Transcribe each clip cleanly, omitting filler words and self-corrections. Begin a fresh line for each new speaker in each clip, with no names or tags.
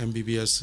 MBBS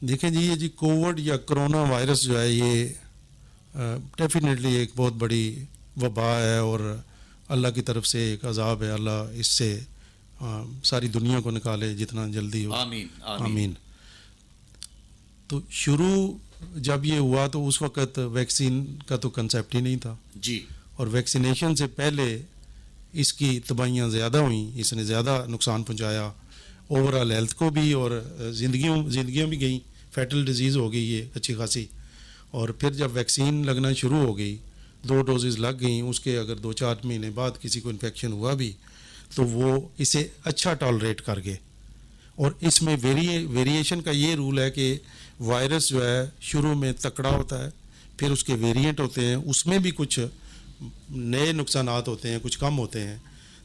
دیکھیں جی، یہ جی Covid یا کرونا وائرس جو ہے یہ ڈیفینیٹلی ایک بہت بڑی وبا ہے اور اللہ کی طرف سے ایک عذاب ہے. اللہ اس سے ساری دنیا کو نکالے جتنا جلدی ہو.
آمین
آمین. تو شروع جب یہ ہوا تو اس وقت ویکسین کا تو کنسیپٹ ہی نہیں تھا
جی.
اور ویکسینیشن سے پہلے اس کی تباہیاں زیادہ ہوئیں، اس نے زیادہ نقصان پہنچایا اوور آل ہیلتھ کو بھی، اور زندگیاں بھی گئیں. فیٹل ڈیزیز ہو گئی یہ اچھی خاصی. اور پھر جب ویکسین لگنا شروع ہو گئی، 2 ڈوزز لگ گئیں، اس کے اگر 2-4 مہینے بعد کسی کو انفیکشن ہوا بھی تو وہ اسے اچھا ٹالریٹ کر گئے. اور اس میں ویریشن کا یہ رول ہے کہ وائرس جو ہے شروع میں تکڑا ہوتا ہے، پھر اس کے ویریئنٹ ہوتے ہیں، اس میں بھی کچھ نئے نقصانات ہوتے ہیں، کچھ کم ہوتے ہیں.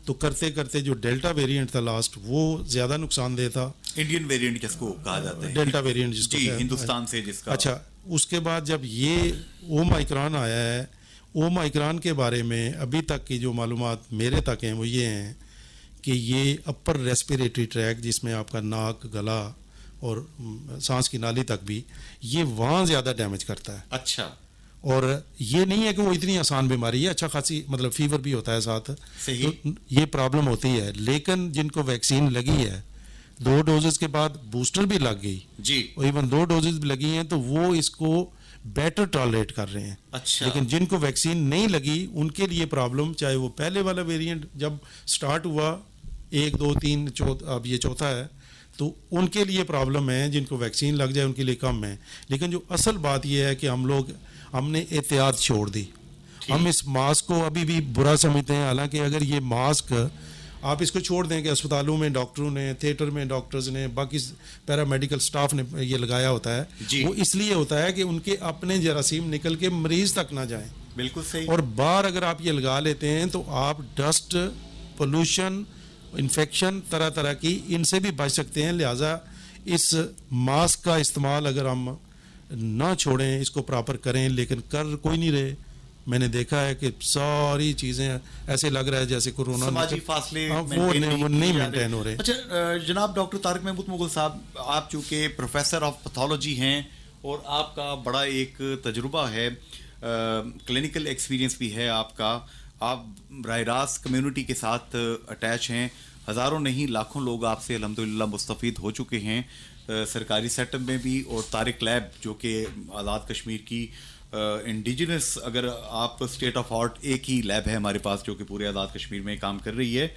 تو کرتے کرتے جو ڈیلٹا ویریئنٹ تھا لاسٹ، وہ زیادہ نقصان دہ تھا.
انڈین ویریئنٹ جس کو کہا جاتا ہے،
ڈیلٹا ویریئنٹ جس کو
جی، ہندوستان سے جس کا.
اچھا، اس کے بعد جب یہ اومائکران آیا ہے، اومائکران کے بارے میں ابھی تک کی جو معلومات میرے تک ہیں وہ یہ ہیں کہ یہ اپر ریسپیریٹری ٹریک، جس میں آپ کا ناک، گلا اور سانس کی نالی تک بھی، یہ وہاں زیادہ ڈیمیج کرتا ہے.
اچھا.
اور یہ نہیں ہے کہ وہ اتنی آسان بیماری ہے، اچھا خاصی مطلب فیور بھی ہوتا ہے ساتھ.
صحیح.
تو یہ پرابلم ہوتی ہے. لیکن جن کو ویکسین لگی ہے 2 ڈوزز کے بعد بوسٹر بھی لگ گئی
جی،
اور ایون 2 ڈوزز بھی لگی ہیں، تو وہ اس کو بیٹر ٹالریٹ کر رہے ہیں.
اچھا.
لیکن جن کو ویکسین نہیں لگی ان کے لیے پرابلم، چاہے وہ پہلے والا ویریئنٹ جب سٹارٹ ہوا 1 2 3 اب یہ چوتھا ہے، تو ان کے لیے پرابلم ہے. جن کو ویکسین لگ جائے ان کے لیے کم ہے. لیکن جو اصل بات یہ ہے کہ ہم نے احتیاط چھوڑ دی. ہم اس ماسک کو ابھی بھی برا سمجھتے ہیں، حالانکہ اگر یہ ماسک آپ اس کو چھوڑ دیں کہ اسپتالوں میں ڈاکٹروں نے، تھیٹر میں ڈاکٹرز نے، باقی پیرا میڈیکل سٹاف نے یہ لگایا ہوتا ہے،
جی.
وہ اس لیے ہوتا ہے کہ ان کے اپنے جراثیم نکل کے مریض تک نہ جائیں.
بالکل صحیح.
اور باہر اگر آپ یہ لگا لیتے ہیں تو آپ ڈسٹ، پولوشن، انفیکشن طرح طرح کی ان سے بھی بچ سکتے ہیں. لہٰذا اس ماسک کا استعمال اگر ہم نہ چھوڑیں، اس کو پراپر کریں، لیکن کر کوئی نہیں رہے. میں نے دیکھا ہے کہ ساری چیزیں ایسے لگ رہا ہے جیسے کورونا
سماجی فاصلے
وہ نہیں مینٹین ہو رہے.
اچھا جناب ڈاکٹر طارق محمود مغل صاحب، آپ چونکہ پروفیسر آف پیتھولوجی ہیں اور آپ کا بڑا ایک تجربہ ہے، کلینکل ایکسپیرینس بھی ہے آپ کا، آپ براہ راست کمیونٹی کے ساتھ اٹیچ ہیں. ہزاروں نہیں لاکھوں لوگ آپ سے الحمدللہ مستفید ہو چکے ہیں سرکاری سیٹ اپ میں بھی. اور طارق لیب جو کہ آزاد کشمیر کی انڈیجنس، اگر آپ اسٹیٹ آف آرٹ ایک ہی لیب ہے ہمارے پاس جو کہ پورے آزاد کشمیر میں کام کر رہی ہے.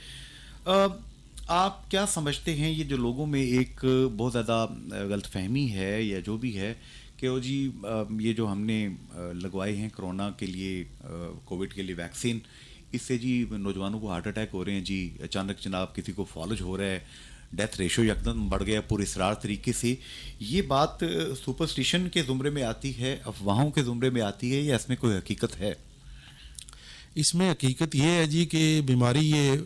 آپ کیا سمجھتے ہیں یہ جو لوگوں میں ایک بہت زیادہ غلط فہمی ہے یا جو بھی ہے کہ وہ جی یہ جو ہم نے لگوائے ہیں کرونا کے لیے، کووڈ کے لیے ویکسین، اس سے جی نوجوانوں کو ہارٹ اٹیک ہو رہے ہیں، جی اچانک جناب کسی کو فالج ہو رہا ہے، ڈیتھ ریشو یکدم بڑھ گیا پورے اسرار طریقے سے. یہ بات سپرسٹیشن کے زمرے میں آتی ہے، افواہوں کے زمرے میں آتی ہے، یا اس میں کوئی حقیقت ہے؟
اس میں حقیقت یہ ہے جی کہ بیماری یہ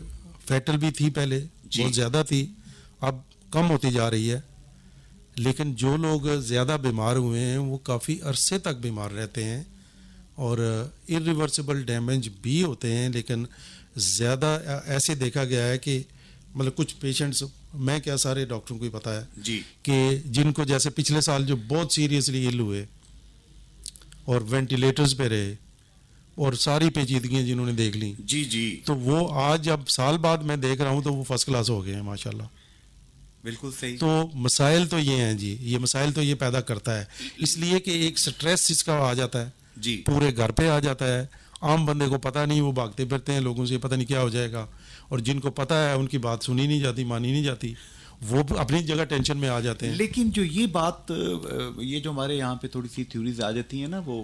فیٹل بھی تھی پہلے، بہت زیادہ تھی، اب کم ہوتی جا رہی ہے. لیکن جو لوگ زیادہ بیمار ہوئے ہیں وہ کافی عرصے تک بیمار رہتے ہیں اور irreversible ڈیمیج بھی ہوتے ہیں. لیکن زیادہ ایسے دیکھا گیا ہے کہ مطلب کچھ پیشنٹس، میں کیا سارے ڈاکٹروں کو ہی پتہ ہے
جی،
کہ جن کو جیسے پچھلے سال جو بہت سیریسلی ill ہوئے اور وینٹیلیٹرز پہ رہے اور ساری پیچیدگیاں جنہوں نے دیکھ لیں،
جی جی،
تو وہ آج جب سال بعد میں دیکھ رہا ہوں تو وہ فرسٹ کلاس ہو گئے ہیں ماشاءاللہ.
بالکل صحیح.
تو مسائل تو یہ ہیں جی، یہ مسائل تو یہ پیدا کرتا ہے اس لیے کہ ایک سٹریس اس کا آ جاتا ہے
جی،
پورے گھر پہ آ جاتا ہے. عام بندے کو پتہ نہیں، وہ بھاگتے پھرتے ہیں لوگوں سے، پتہ نہیں کیا ہو جائے گا. اور جن کو پتہ ہے ان کی بات سنی نہیں جاتی، مانی نہیں جاتی، وہ اپنی جگہ ٹینشن میں آ جاتے ہیں.
لیکن جو یہ بات، یہ جو ہمارے یہاں پہ تھوڑی سی تھیوریز آ جاتی ہیں نا، وہ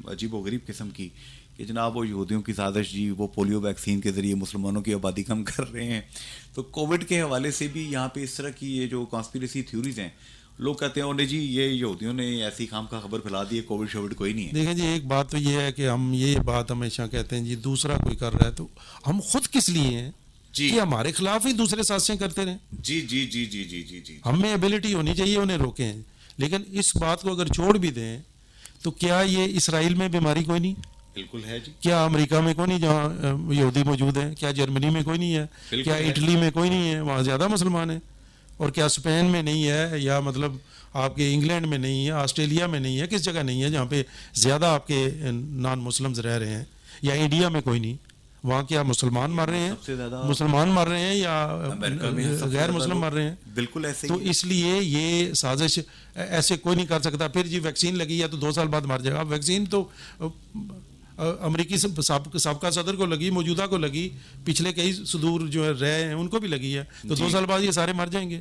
عجیب و غریب قسم کی، کہ جناب وہ یہودیوں کی سازش، جی وہ پولیو ویکسین کے ذریعے مسلمانوں کی آبادی کم کر رہے ہیں. تو کووڈ کے حوالے سے بھی یہاں پہ اس طرح کی یہ جو کانسپیریسی تھیوریز ہیں، لوگ کہتے ہیں جی یہ یہودیوں نے ایسی خام کا خبر پھیلا دی ہے، کووڈ شووڈ کوئی نہیں ہے.
دیکھیں جی، ایک بات تو یہ ہے کہ ہم یہ بات ہمیشہ کہتے ہیں جی دوسرا کوئی کر رہا ہے تو ہم خود کس لیے ہیں
جی،
کہ ہمارے خلاف ہی دوسرے سازشیں کرتے رہیں.
جی جی جی جی جی جی جی،
ہم میں ایبلٹی ہونی چاہیے انہیں روکیں. لیکن اس بات کو اگر چھوڑ بھی دیں تو کیا یہ اسرائیل میں بیماری کوئی نہیں؟
بالکل ہے جی.
کیا امریکہ میں کوئی نہیں جہاں یہودی موجود ہیں؟ کیا جرمنی میں کوئی نہیں ہے؟ کیا اٹلی میں کوئی نہیں ہے؟ وہاں زیادہ مسلمان ہیں. اور کیا اسپین میں نہیں ہے یا مطلب آپ کے انگلینڈ میں نہیں ہے, آسٹریلیا میں نہیں ہے, کس جگہ نہیں ہے جہاں پہ زیادہ آپ کے نان مسلمز رہ رہے ہیں, یا انڈیا میں کوئی نہیں, وہاں کیا مسلمان مر رہے ہیں, مسلمان مر رہے ہیں یا غیر مسلم مر رہے ہیں؟
بالکل ایسے.
تو اس لیے یہ سازش ایسے کوئی نہیں کر سکتا. پھر جی ویکسین لگی ہے تو 2 سال بعد مر جائے گا. ویکسین تو امریکی سابقہ صدر کو لگی, موجودہ کو لگی, پچھلے کئی صدور جو ہے رہے ہیں ان کو بھی لگی ہے, تو 2 سال بعد یہ سارے مر جائیں گے,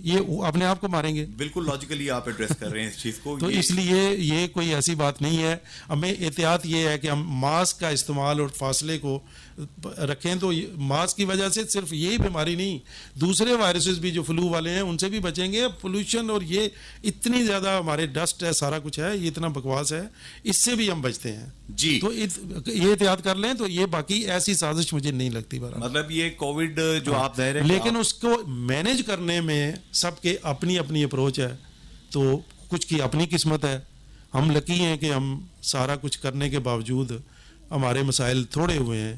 یہ اپنے آپ کو ماریں گے.
بالکل لاجیکلی آپ ایڈریس کر رہے ہیں اس چیز کو.
تو اس لیے یہ کوئی ایسی بات نہیں ہے. ہمیں احتیاط یہ ہے کہ ہم ماسک کا استعمال اور فاصلے کو رکھیں. تو ماسک کی وجہ سے صرف یہی بیماری نہیں, دوسرے وائرسز بھی جو فلو والے ہیں ان سے بھی بچیں گے. پولوشن اور یہ اتنی زیادہ ہمارے ڈسٹ ہے, سارا کچھ ہے, یہ اتنا بکواس ہے, اس سے بھی ہم بچتے ہیں.
جی
تو یہ احتیاط کر لیں. تو یہ باقی ایسی سازش مجھے نہیں لگتی.
مطلب یہ کووڈ جو آپ ظاہر ہے,
لیکن اس کو مینج کرنے میں سب کے اپنی اپنی اپروچ ہے. تو کچھ کی اپنی قسمت ہے. ہم لکی ہیں کہ ہم سارا کچھ کرنے کے باوجود ہمارے مسائل تھوڑے ہوئے ہیں,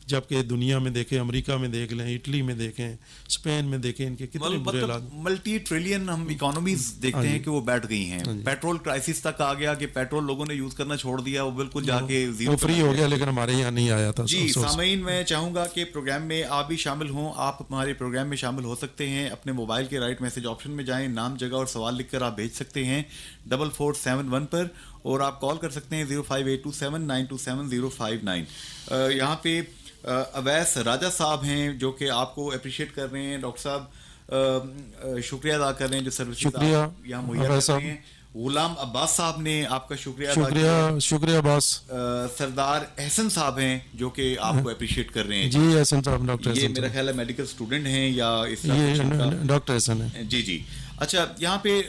جبکہ دنیا میں دیکھیں, امریکہ میں دیکھ لیں, اٹلی میں دیکھیں, اسپین میں دیکھیں, ان کے کتنے برے حالات.
ملٹی ٹریلین ہم اکانومیز دیکھتے ہیں کہ وہ بیٹھ گئی ہیں. پیٹرول کرائسس تک آ گیا کہ پیٹرول لوگوں نے یوز کرنا چھوڑ دیا, وہ بالکل جا کے
وہ فری ہو گیا, لیکن ہمارے یہاں نہیں آیا تھا.
جی سامعین, میں چاہوں گا کہ پروگرام میں آپ بھی شامل ہوں. آپ ہمارے پروگرام میں شامل ہو سکتے ہیں. اپنے موبائل کے رائٹ میسج آپشن میں جائیں, نام, جگہ اور سوال لکھ کر آپ بھیج سکتے ہیں 4471 پر, اور آپ کال کر سکتے ہیں 05827927 یہاں پہ اویس راجہ صاحب ہیں جو کہ آپ کو اپریشیٹ کر رہے ہیں. ڈاکٹر صاحب شکریہ ادا کر رہے ہیں جو سروسز یہاں مہیا کر رہے ہیں. غلام عباس صاحب نے آپ کا شکریہ ادا کیا.
شکریہ عباس.
سردار احسن صاحب ہیں جو کہ آپ کو اپریشیٹ کر ررہے ہیں.
جی احسن صاحب, ڈاکٹر
یہ میرا خیال ہے میڈیکل اسٹوڈنٹ ہیں یا اس
ڈاکٹر احسن ہے.
جی جی. اچھا, یہاں پہ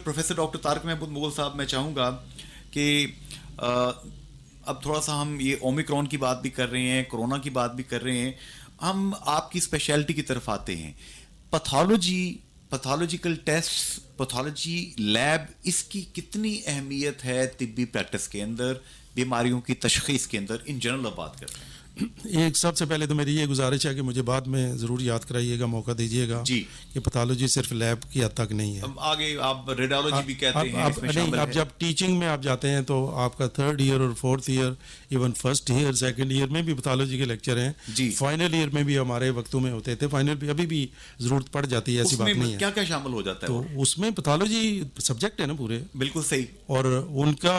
پروفیسر ڈاکٹر طارق محمود مغل صاحب, میں چاہوں گا کہ اب تھوڑا سا ہم یہ اومیکرون کی بات بھی کر رہے ہیں, کرونا کی بات بھی کر رہے ہیں, ہم آپ کی اسپیشلٹی کی طرف آتے ہیں. پیتھولوجیکل ٹیسٹ, پیتھولوجی لیب, اس کی کتنی اہمیت ہے طبی پریکٹس کے اندر, بیماریوں کی تشخیص کے اندر ان جنرل بات کرتے ہیں؟
ایک سب سے پہلے تو میری یہ گزارش ہے کہ مجھے بعد میں ضرور یاد کرائیے گا, موقع دیجیے گا
جی,
کہ پیتھولوجی صرف لیب کی حد تک نہیں ہے.
آگے آپ ریڈیولوجی بھی کہتے ہیں اس میں شامل ہے.
اب جب ٹیچنگ میں آپ جاتے ہیں تو آپ کا 3rd ایئر اور 4th year, even 1st year, 2nd year میں بھی پیتھولوجی کے لیکچر ہیں.
جی,
فائنل ایئر میں بھی ہمارے وقتوں میں ہوتے تھے, فائنل بھی ابھی بھی ضرورت پڑ جاتی ہے, ایسی بات نہیں ہے.
کیا کیا شامل ہو جاتا ہے؟
تو اس میں پیتھولوجی سبجیکٹ ہے نا پورے.
بالکل صحیح.
اور ان کا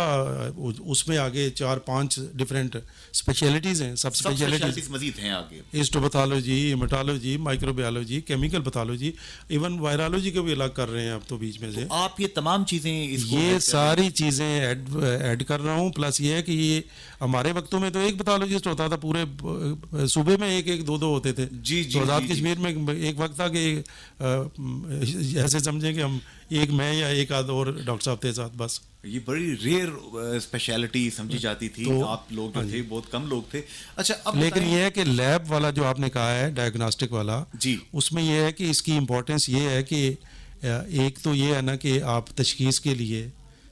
اس میں آگے 4-5 ڈفرینٹ اسپیشلٹیز ہیں. سب اسپیشلٹیز
مزید ہیں آگے,
histopathology, haematology, microbiology, chemical pathology, even virology کو بھی الگ کر رہے ہیں اب تو بیچ میں سے.
آپ یہ تمام چیزیں,
یہ ساری چیزیں ایڈ کر رہا ہوں. پلس یہ ہے کہ یہ ہمارے وقتوں میں تو ایک پیتھولوجسٹ ہوتا تھا, پورے صوبے میں 1-1-2-2 ہوتے تھے.
جی جی.
آزاد کشمیر میں ایک وقت تھا کہ ایسے سمجھیں کہ ہم میں یا ایک آدھ اور ڈاکٹر صاحب تھے ساتھ, بس.
یہ بڑی ریئر اسپیشلٹی سمجھی جاتی تھی. آپ لوگ جو تھے بہت کم لوگ تھے. اچھا, اب
لیکن یہ ہے کہ لیب والا جو آپ نے کہا ہے, ڈائگنوسٹک والا,
جی,
اس میں یہ ہے کہ اس کی امپورٹنس یہ ہے کہ ایک تو یہ ہے نا کہ آپ تشخیص کے لیے,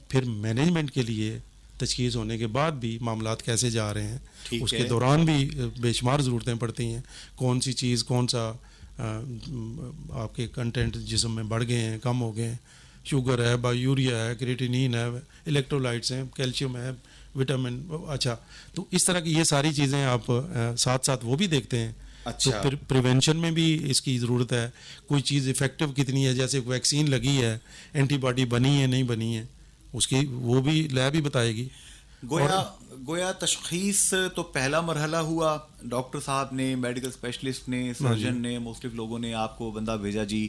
پھر مینجمنٹ کے لیے, تشخیص ہونے کے بعد بھی معاملات کیسے جا رہے ہیں, اس کے دوران بھی بے شمار ضرورتیں پڑتی ہیں. کون سی چیز, کون سا آپ کے کنٹینٹ جسم میں بڑھ گئے ہیں, کم ہو گئے ہیں, شوگر ہے, یوریا ہے, کریٹینین ہے, الیکٹرولائٹس ہیں, کیلشیم ہے, وٹامن. اچھا, تو اس طرح کی یہ ساری چیزیں آپ ساتھ ساتھ وہ بھی دیکھتے ہیں.
اچھا,
تو پھر پریونشن میں بھی اس کی ضرورت ہے. کوئی چیز افیکٹو کتنی ہے, جیسے ویکسین لگی ہے, اینٹی باڈی بنی ہے نہیں بنی ہے, اس کی وہ بھی لیب ہی بتائے گی.
گویا تشخیص تو پہلا مرحلہ ہوا, ڈاکٹر صاحب نے, میڈیکل اسپیشلسٹ نے, سرجن نے, مختلف لوگوں نے آپ کو بندہ بھیجا, جی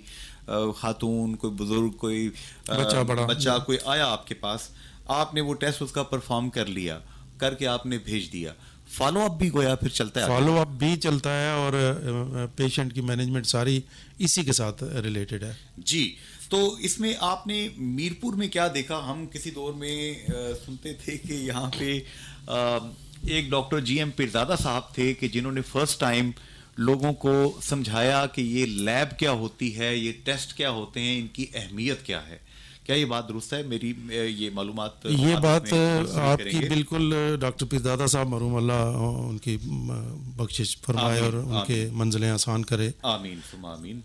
خاتون, کوئی بزرگ, کوئی بچہ, کوئی آیا آپ کے پاس, آپ نے وہ ٹیسٹ اس کا پرفارم کر لیا, کر کے آپ نے بھیج دیا. فالو اپ بھی گویا پھر چلتا ہے,
فالو اپ بھی چلتا ہے, اور پیشنٹ کی مینجمنٹ ساری اسی کے ساتھ ریلیٹڈ ہے.
جی, تو اس میں آپ نے میرپور میں کیا دیکھا؟ ہم کسی دور میں سنتے تھے کہ یہاں پہ ایک ڈاکٹر جی ایم پیرزادہ صاحب تھے کہ جنہوں نے فرسٹ ٹائم لوگوں کو سمجھایا کہ یہ لیب کیا ہوتی ہے, یہ ٹیسٹ کیا ہوتے ہیں, ان کی اہمیت کیا ہے. کیا یہ بات درست ہے؟ میری یہ معلومات,
یہ بات آپ کی بالکل, ڈاکٹر پیرزادہ صاحب مرحوم اللہ ان کی بخشش فرمائے اور ان کے منزلیں آسان کرے.
آمین ثم آمین.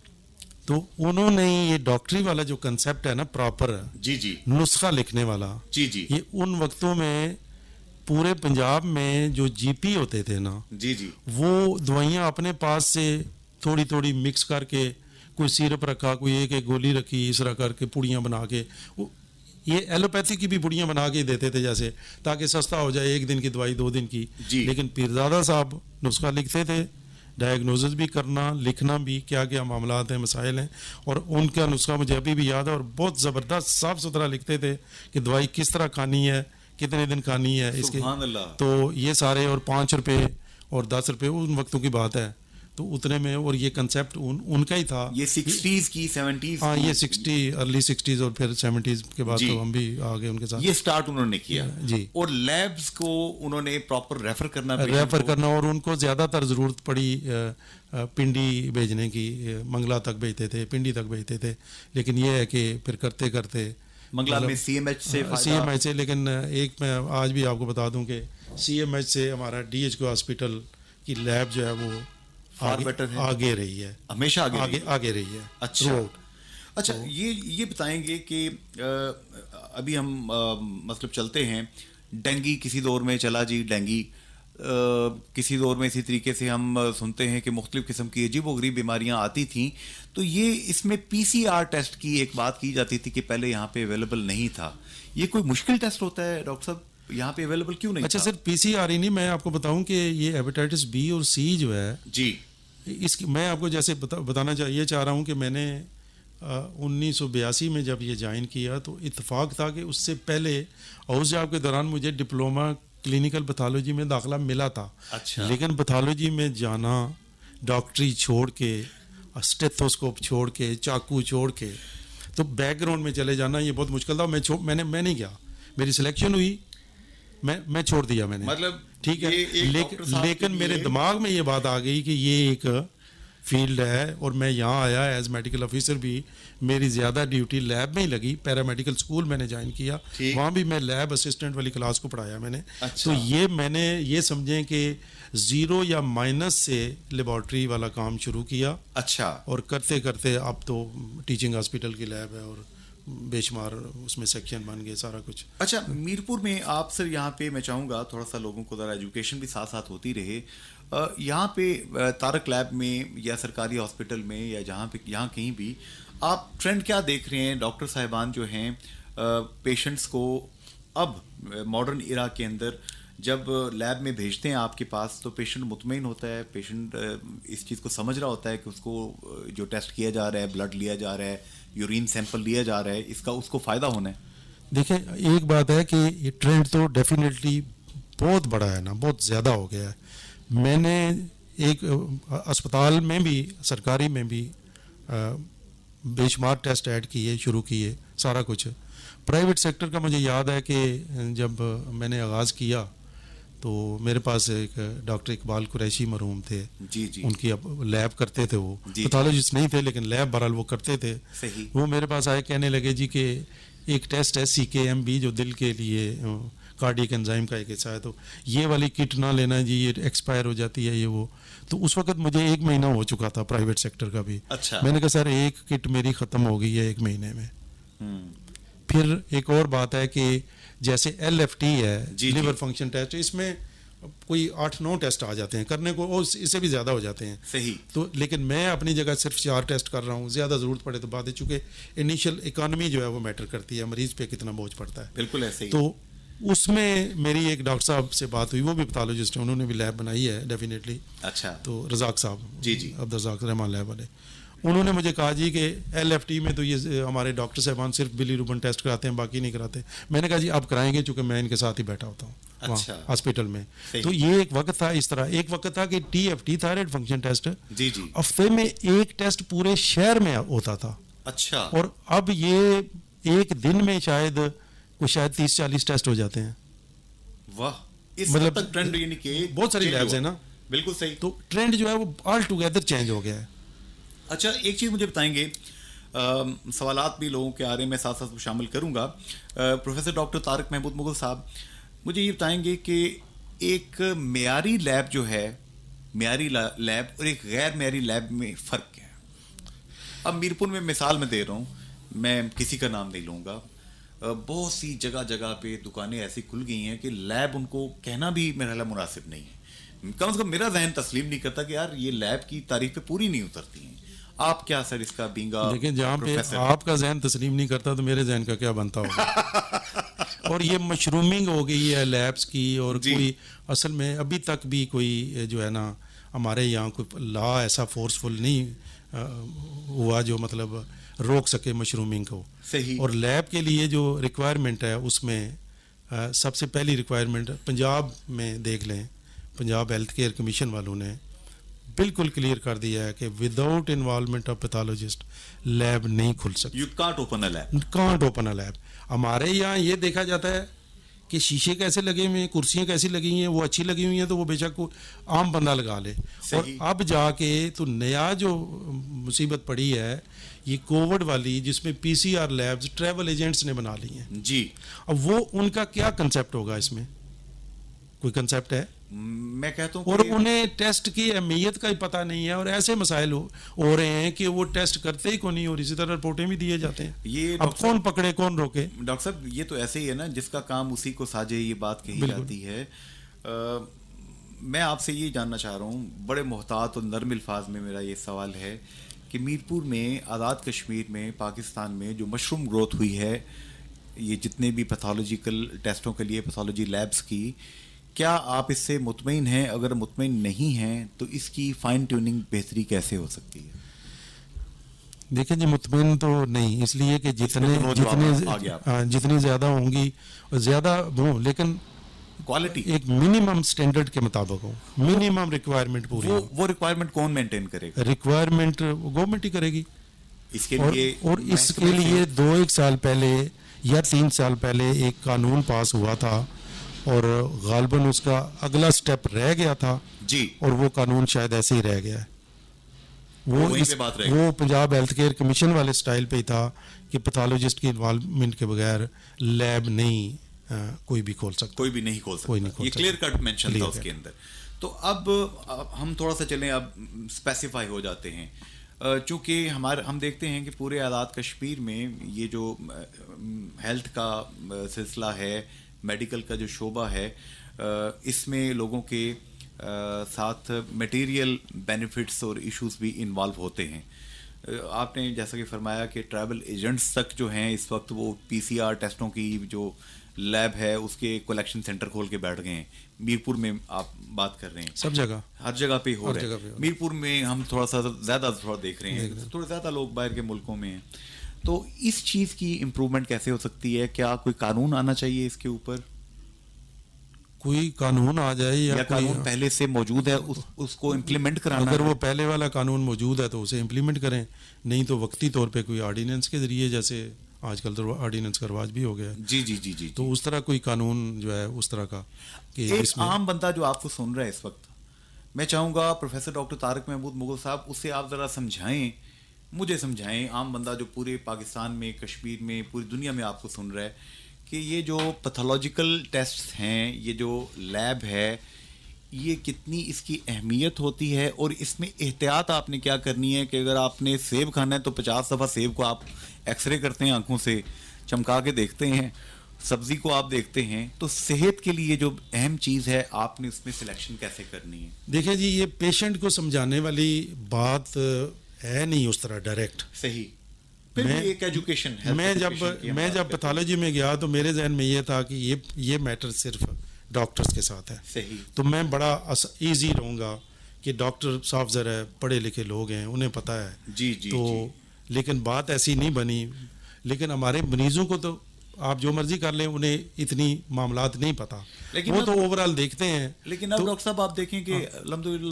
تو انہوں نے یہ ڈاکٹری والا جو کنسیپٹ ہے نا پراپر
جی جی
نسخہ لکھنے والا،
جی جی
یہ ان وقتوں میں پورے پنجاب میں جو جی پی ہوتے تھے نا،
جی جی
وہ دوائیاں اپنے پاس سے تھوڑی تھوڑی مکس کر کے، کوئی سیرپ رکھا، کوئی ایک گولی رکھی، اس طرح کر کے پوڑیاں بنا کے، یہ ایلوپیتھی کی بھی پوڑیاں بنا کے دیتے تھے جیسے، تاکہ سستا ہو جائے، 1 دن کی دوائی 2 دن کی.
جی.
لیکن پیرزادہ صاحب نسخہ لکھتے تھے، ڈائگنوزز بھی کرنا، لکھنا بھی کیا کیا معاملات ہیں، مسائل ہیں، اور ان کا نسخہ مجھے ابھی بھی یاد ہے، اور بہت زبردست صاف ستھرا لکھتے تھے کہ دوائی کس طرح کھانی ہے، کتنے دن کھانی ہے اس کے.
سبحان اللہ.
تو یہ سارے، اور 5 روپے اور 10 روپے ان وقتوں کی بات ہے، تو اتنے میں، اور یہ کنسیپٹ ان کا ہی تھا.
یہ 60s کی 70s
ہاں،
کی.
یہ 60 ارلی 60s اور پھر 70s کے بعد تو ہم بھی آ گئے ان کے ساتھ.
یہ سٹارٹ انہوں نے کیا
جی.
اور لیبز کو انہوں نے پراپر ریفر کرنا،
اور ان کو زیادہ تر ضرورت پڑی پنڈی بھیجنے کی، منگلا تک بھیجتے تھے، پنڈی تک بھیجتے تھے. لیکن یہ ہے کہ پھر کرتے کرتے
منگلا میں سی ایم ایچ
سے، لیکن ایک میں آج بھی آپ کو بتا دوں کہ سی ایم ایچ سے ہمارا ڈی ایچ کو ہاسپٹل کی لیب جو ہے وہ آگے رہی ہے،
ہمیشہ
آگے رہی ہے.
اچھا یہ بتائیں گے کہ ابھی ہم مطلب چلتے ہیں، ڈینگی کسی دور میں چلا جی، ڈینگی کسی دور میں اسی طریقے سے ہم سنتے ہیں کہ مختلف قسم کی عجیب و غریب بیماریاں آتی تھیں، تو یہ اس میں پی سی آر ٹیسٹ کی ایک بات کی جاتی تھی کہ پہلے یہاں پہ اویلیبل نہیں تھا. یہ کوئی مشکل ٹیسٹ ہوتا ہے ڈاکٹر صاحب، یہاں پہ اویلیبل کیوں نہیں؟
اچھا سر، پی سی آر ہی نہیں، میں آپ کو بتاؤں کہ یہ ہیپیٹائٹس بی اور سی جو ہے
جی،
اس کی میں آپ کو جیسے بتانا یہ چاہ رہا ہوں کہ میں نے 1982 میں جب یہ جوائن کیا تو اتفاق تھا کہ اس سے پہلے ہاؤس جاب کے دوران مجھے ڈپلوما کلینکل پیتھالوجی میں داخلہ ملا تھا.
اچھا.
لیکن پیتھالوجی میں جانا، ڈاکٹری چھوڑ کے، اسٹیتھوسکوپ چھوڑ کے، چاقو چھوڑ کے، تو بیک گراؤنڈ میں چلے جانا یہ بہت مشکل تھا. میں نہیں گیا، میری سلیکشن ہوئی، میں چھوڑ دیا میں نے،
مطلب
ٹھیک ہے. لیکن میرے دماغ میں یہ بات آ گئی کہ یہ ایک فیلڈ ہے، اور میں یہاں آیا ایز میڈیکل آفیسر بھی، میری زیادہ ڈیوٹی لیب میں ہی لگی. پیرامیڈیکل اسکول میں نے جوائن کیا، وہاں بھی میں لیب اسسٹنٹ والی کلاس کو پڑھایا میں نے. تو یہ میں نے یہ سمجھیں کہ 0 یا مائنس سے لیبارٹری والا کام شروع کیا.
اچھا.
اور کرتے کرتے اب تو ٹیچنگ ہاسپٹل کی لیب ہے، اور بے شمار اس میں سیکشن بن گئے، سارا کچھ.
اچھا، میرپور میں آپ سر یہاں پہ میں چاہوں گا تھوڑا سا لوگوں کو ذرا ایجوکیشن بھی ساتھ ساتھ ہوتی رہے. یہاں پہ طارق لیب میں یا سرکاری ہاسپٹل میں یا جہاں پہ یہاں کہیں بھی آپ ٹرینڈ کیا دیکھ رہے ہیں؟ ڈاکٹر صاحبان جو ہیں پیشنٹس کو اب ماڈرن ایرا کے اندر جب لیب میں بھیجتے ہیں آپ کے پاس تو پیشنٹ مطمئن ہوتا ہے، پیشنٹ اس چیز کو سمجھ رہا ہوتا ہے کہ اس کو جو ٹیسٹ کیا جا رہا ہے، بلڈ لیا جا رہا ہے، یورین سیمپل لیا جا رہا ہے، اس کو فائدہ ہونا ہے.
دیکھیں، ایک بات ہے کہ یہ ٹرینڈ تو ڈیفینیٹلی بہت بڑا ہے نا، بہت زیادہ ہو گیا ہے. میں نے ایک اسپتال میں بھی، سرکاری میں بھی بے شمار ٹیسٹ ایڈ کیے، شروع کیے، سارا کچھ. پرائیویٹ سیکٹر کا مجھے یاد ہے کہ جب میں نے آغاز کیا تو میرے پاس ایک ڈاکٹر اقبال قریشی مرحوم تھے.
جی جی.
ان کی لیب کرتے تھے، وہ پیتھالوجسٹ نہیں تھے لیکن لیب بہرحال وہ کرتے تھے.
صحیح.
وہ میرے پاس آئے، کہنے لگے جی کہ ایک ٹیسٹ ہے CKMB جو دل کے لیے کارڈیک انزائم کا ایک حصہ ہے، تو یہ والی کٹ نہ لینا جی، یہ ایکسپائر ہو جاتی ہے، یہ وہ. تو اس وقت مجھے 1 مہینہ ہو چکا تھا پرائیویٹ سیکٹر کا بھی.
اچھا.
میں نے کہا سر ایک کٹ میری ختم ہو گئی ہے 1 مہینے میں. پھر ایک اور بات ہے کہ جیسے LFT ہے، لیور فنکشن ٹیسٹ، اس میں کوئی 8-9 ٹیسٹ آ جاتے ہیں کرنے کو، اور اس سے بھی زیادہ ہو جاتے ہیں.
صحیح.
تو لیکن میں اپنی جگہ صرف 4 ٹیسٹ کر رہا ہوں، زیادہ ضرورت پڑے تو بعد ہے، چونکہ انیشیل اکانومی جو ہے وہ میٹر کرتی ہے، مریض پہ کتنا بوجھ پڑتا ہے.
بالکل ایسے ہی.
تو اس میں میری ایک ڈاکٹر صاحب سے بات ہوئی، وہ بھی پیتھالوجسٹ ہیں، انہوں نے بھی لیب بنائی ہے ڈیفینیٹلی.
اچھا. تو
رزاق صاحب،
جی جی،
عبدالرزاق رحمان لیب والے، انہوں نے مجھے کہا جی کہ LFT میں تو یہ ہمارے ڈاکٹر صاحبان صرف بلی روبن ٹیسٹ کراتے ہیں، باقی نہیں کراتے. میں نے کہا جی آپ کرائیں گے، چونکہ میں ان کے ساتھ ہی بیٹھا ہوتا ہوں
اچھا
ہاسپٹل میں. تو یہ ایک وقت تھا اس طرح. ایک وقت تھا کہ TFT تھائرائڈ فنکشن ٹیسٹ،
جی جی،
ہفتے میں ایک ٹیسٹ پورے شہر میں ہوتا تھا.
اچھا.
اور اب یہ ایک دن میں شاید 30-40 ٹیسٹ ہو جاتے ہیں.
واہ. مطلب ٹرینڈ یعنی کہ
بہت ساری لیبز ہیں نا.
بالکل صحیح.
تو ٹرینڈ جو ہے وہ آل ٹوگیدر چینج ہو گیا ہے.
اچھا، ایک چیز مجھے بتائیں گے، سوالات بھی لوگوں کے آ رہے ہیں، میں ساتھ ساتھ شامل کروں گا. پروفیسر ڈاکٹر طارق محمود مغل صاحب، مجھے یہ بتائیں گے کہ ایک معیاری لیب جو ہے، معیاری لیب اور ایک غیر معیاری لیب میں فرق کیا ہے؟ اب میرپور میں مثال میں دے رہا ہوں, میں کسی کا نام نہیں لوں گا, بہت سی جگہ جگہ پہ دکانیں ایسی کھل گئی ہیں کہ لیب ان کو کہنا بھی میرا خیال مناسب نہیں ہے. کم از کم میرا ذہن تسلیم نہیں کرتا کہ یار یہ لیب کی تعریف پہ پوری نہیں اترتی ہیں. آپ کیا سر اس کا بینگا؟
لیکن جہاں پہ آپ کا ذہن تسلیم نہیں کرتا تو میرے ذہن کا کیا بنتا ہوگا. اور یہ مشرومنگ ہو گئی ہے لیبس کی, اور کوئی اصل میں ابھی تک بھی کوئی جو ہے نا ہمارے یہاں کوئی لا ایسا فورسفل نہیں ہوا جو مطلب روک سکے مشرومنگ کو.
صحیح.
اور لیب کے لیے جو ریکوائرمنٹ ہے اس میں سب سے پہلی ریکوائرمنٹ پنجاب میں دیکھ لیں, پنجاب ہیلتھ کیئر کمیشن والوں نے بالکل کلیئر کر دیا ہے کہ without involvement of pathologist lab نہیں کھل سکتی.
You can't open a lab.
Can't open a lab. ہمارے یہاں یہ دیکھا جاتا ہے کہ شیشے کیسے لگے ہوئے ہیں, کرسیاں کیسی لگی ہیں, وہ اچھی لگی ہوئی ہیں تو وہ بے شک عام بندہ لگا لے. اور اب جا کے تو نیا جو مصیبت پڑی ہے یہ کووڈ والی, جس میں P C R labs travel agents نے بنا لی ہیں.
جی.
اب وہ ان کا کیا کنسیپٹ ہوگا, اس میں کوئی کنسیپٹ ہے؟
میں کہتا ہوں
اور انہیں ٹیسٹ کی اہمیت کا ہی پتہ نہیں ہے, اور ایسے مسائل ہو رہے ہیں کہ وہ ٹیسٹ کرتے ہی کو نہیں, اور اسی طرح رپورٹیں بھی دیے جاتے ہیں.
یہ
اب کون پکڑے کون روکے؟
ڈاکٹر صاحب یہ تو ایسے ہی ہے نا, جس کا کام اسی کو ساجے, یہ بات کہی جاتی ہے. میں آپ سے یہ جاننا چاہ رہا ہوں, بڑے محتاط اور نرم الفاظ میں میرا یہ سوال ہے کہ میرپور میں, آزاد کشمیر میں, پاکستان میں جو مشروم گروتھ ہوئی ہے, یہ جتنے بھی پیتھولوجیکل ٹیسٹوں کے لیے پیتھولوجی لیبس کی, کیا آپ اس سے مطمئن ہیں؟ اگر مطمئن نہیں ہیں تو اس کی فائن ٹیوننگ بہتری کیسے ہو سکتی ہے؟
دیکھیں جی, مطمئن تو نہیں, اس لیے کہ جتنی زیادہ ہوں گی زیادہ ہوں, لیکن
کوالٹی
ایک منیمم سٹینڈرڈ کے مطابق ہو, منیمم ریکوائرمنٹ پوری ہو.
وہ ریکوائرمنٹ کون مینٹین کرے گا؟
ریکوائرمنٹ گورنمنٹ ہی کرے گی.
اس کے لیے
اور اس کے لیے 2-1 سال پہلے یا 3 سال پہلے ایک قانون پاس ہوا تھا, اور غالباً اس کا اگلا سٹیپ رہ گیا تھا.
جی.
اور وہ قانون شاید ایسے ہی رہ گیا ہے. وہ پنجاب ہیلتھ کیئر کمیشن والے سٹائل پہ ہی تھا کہ پیتھولوجسٹ کی انوالومنٹ کے بغیر لیب نہیں کوئی بھی کھول سکتا.
کوئی بھی نہیں کھول سکتا. یہ کلیئر کٹ مینشن تھا اس کے اندر. تو اب ہم تھوڑا سا چلیں, اب اسپیسیفائی ہو جاتے ہیں, چونکہ ہم دیکھتے ہیں کہ پورے آزاد کشمیر میں یہ جو ہیلتھ کا سلسلہ ہے, میڈیکل کا جو شعبہ ہے, اس میں لوگوں کے ساتھ میٹیریل بینیفٹس اور ایشوز بھی انوالو ہوتے ہیں. آپ نے جیسا کہ فرمایا کہ ٹریول ایجنٹس تک جو ہیں اس وقت وہ پی سی آر ٹیسٹوں کی جو لیب ہے اس کے کلیکشن سینٹر کھول کے بیٹھ گئے ہیں. میرپور میں آپ بات کر رہے ہیں,
سب جگہ
ہر جگہ پہ ہو رہا ہے. میرپور میں ہم تھوڑا سا زیادہ دیکھ رہے ہیں, تھوڑے زیادہ لوگ باہر کے ملکوں میں ہیں. تو اس چیز کی امپروومنٹ کیسے ہو سکتی ہے؟ کیا کوئی قانون آنا چاہیے اس کے اوپر؟
کوئی قانون آ جائے یا
قانون پہلے سے موجود ہے اس کو امپلیمنٹ کرانا.
اگر وہ پہلے والا قانون موجود ہے تو اسے امپلیمنٹ کریں, نہیں تو وقتی طور پہ کوئی آرڈیننس کے ذریعے, جیسے آج کل تو آرڈیننس کا رواج بھی ہو گیا ہے.
جی جی جی جی.
تو اس طرح کوئی قانون جو ہے اس طرح کا کہ
ایک عام بندہ جو آپ کو سن رہا ہے اس وقت, میں چاہوں گا پروفیسر ڈاکٹر طارق محمود مغل صاحب, اس سے آپ ذرا سمجھائیں, مجھے سمجھائیں, عام بندہ جو پورے پاکستان میں, کشمیر میں, پوری دنیا میں آپ کو سن رہا ہے, کہ یہ جو پیتھولوجیکل ٹیسٹ ہیں, یہ جو لیب ہے, یہ کتنی اس کی اہمیت ہوتی ہے, اور اس میں احتیاط آپ نے کیا کرنی ہے کہ اگر آپ نے سیب کھانا ہے تو 50 دفعہ سیب کو آپ ایکس رے کرتے ہیں, آنکھوں سے چمکا کے دیکھتے ہیں, سبزی کو آپ دیکھتے ہیں, تو صحت کے لیے جو اہم چیز ہے آپ نے اس میں سلیکشن کیسے کرنی ہے؟
دیکھیں جی, یہ پیشنٹ کو سمجھانے والی بات ہے نہیں اس طرح ڈائریکٹ.
صحیح.
میں جب پیتھولوجی میں گیا تو میرے ذہن میں یہ تھا کہ یہ میٹر صرف ڈاکٹرز کے ساتھ ہے.
صحیح.
تو میں بڑا ایزی رہوں گا کہ ڈاکٹر صاف ذرا پڑھے لکھے لوگ ہیں, انہیں پتہ ہے.
جی جی.
تو لیکن بات ایسی نہیں بنی. لیکن ہمارے مریضوں کو تو آپ جو مرضی کر لیں, انہیں اتنی معاملات نہیں پتہ, وہ تو اوور آل دیکھتے ہیں.
لیکن اب ڈاکٹر صاحب آپ دیکھیں کہ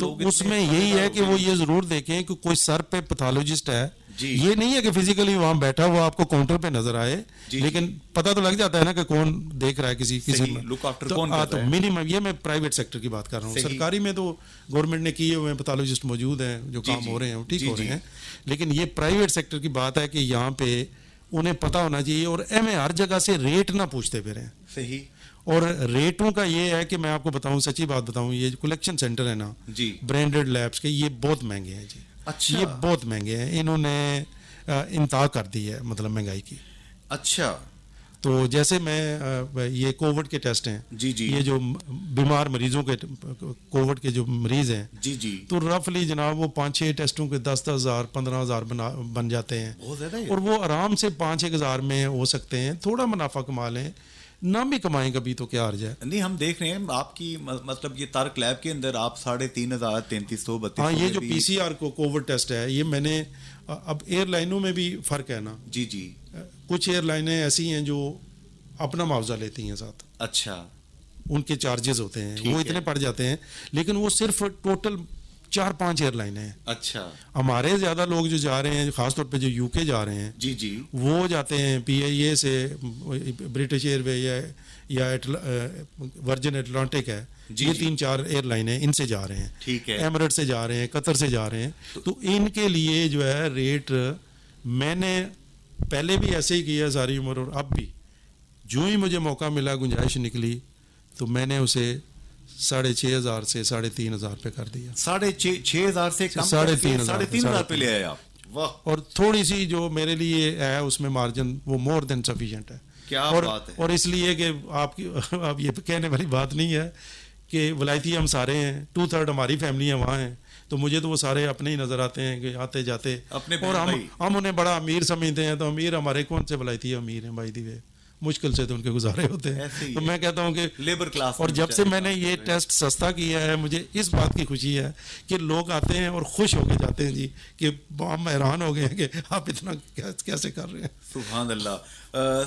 تو اس میں یہی ہے کہ وہ یہ ضرور دیکھیں کہ کوئی سر پہ پیتھولوجسٹ ہے. یہ نہیں ہے کہ فزیکلی وہاں بیٹھا وہ آپ کو کاؤنٹر پہ نظر آئے, لیکن پتہ تو لگ جاتا ہے نا کہ کون دیکھ رہا ہے کسی تو منیمم. یہ میں پرائیویٹ سیکٹر کی بات کر رہا ہوں. سرکاری میں تو گورنمنٹ نے کیے ہوئے پیتھولوجسٹ موجود ہیں, جو کام ہو رہے ہیں وہ ٹھیک ہو رہے ہیں. لیکن یہ پرائیویٹ سیکٹر کی بات ہے کہ یہاں پہ انہیں پتہ ہونا چاہیے, اور ایم اے ہر جگہ سے ریٹ نہ پوچھتے پھریں.
صحیح.
اور ریٹوں کا یہ ہے کہ میں آپ کو بتاؤں, سچی بات بتاؤں, یہ کلیکشن سینٹر ہے نا, برانڈڈ لیبس کے, یہ بہت مہنگے ہیں جی.
اچھا.
یہ بہت مہنگے ہیں. انہوں نے انتہا کر دی ہے مطلب مہنگائی کی.
اچھا.
تو جیسے میں یہ کووڈ کے ٹیسٹ ہیں,
جی جی,
یہ جو بیمار مریضوں کے کووڈ کے جو مریض ہیں,
جی جی,
تو رفلی جناب وہ 5-6 ٹیسٹوں کے 10,000 15,000 بن جاتے ہیں,
بہت زیادہ.
اور وہ آرام سے 5-1 ہزار میں ہو سکتے ہیں. تھوڑا منافع کما لیں, نہ بھی کمائیں کبھی تو کیا حرج ہے.
نہیں, ہم دیکھ رہے ہیں آپ کی مطلب یہ تارک لیب کے اندر آپ 3,500 3,300 32.
ہاں, یہ جو پی سی آر کو کووڈ ٹیسٹ ہے, یہ میں نے اب ایئر لائنوں میں بھی فرق ہے نا.
جی جی,
کچھ ایئر لائنیں ایسی ہیں جو اپنا معاوضہ لیتی ہیں ساتھ.
اچھا,
ان کے چارجز ہوتے ہیں وہ اتنے پڑ جاتے ہیں, لیکن وہ صرف ٹوٹل 4-5 ایئر لائنیں ہیں.
اچھا.
ہمارے زیادہ لوگ جو جا رہے ہیں, خاص طور پہ جو یو کے جا رہے ہیں,
جی جی,
وہ جاتے ہیں پی آئی اے سے, برٹش ایئر وے یا ورجن اٹلانٹک ہے, یہ 3-4 ایئر لائنیں, ان سے جا رہے ہیں.
ٹھیک ہے.
ایمریٹ سے جا رہے ہیں, قطر سے جا رہے ہیں. تو ان کے لیے جو ہے ریٹ میں نے پہلے بھی ایسے ہی کیا ساری عمر, اور اب بھی جو ہی مجھے موقع ملا, گنجائش نکلی, تو میں نے اسے 6,500 سے 3,500 پہ کر دیا.
6,500 سے کم,
3,500
پہ لے آئے آپ. واہ.
اور تھوڑی سی جو میرے لیے ہے اس میں مارجن وہ مور دین سفیشینٹ ہے.
کیا بات ہے.
اور اس لیے کہ آپ کی اب یہ کہنے والی بات نہیں ہے کہ ولایتی ہم سارے ہیں, 2/3 ہماری فیملی ہیں وہاں ہیں, تو مجھے تو وہ سارے اپنے ہی نظر آتے ہیں کہ آتے جاتے, اور ہم انہیں بڑا امیر سمجھتے ہیں. تو امیر ہمارے کون سے ولایتی امیر ہیں بھائی دیوے, مشکل سے تو ان کے گزارے ہوتے ہیں. تو میں کہتا ہوں کہ
لیبر کلاس,
اور جب سے میں نے یہ ٹیسٹ سستا کیا ہے, مجھے اس بات کی خوشی ہے کہ لوگ آتے ہیں اور خوش ہو کے جاتے ہیں. جی, کہ ہم حیران ہو گئے ہیں کہ آپ اتنا کیسے کر رہے ہیں.
سبحان اللہ.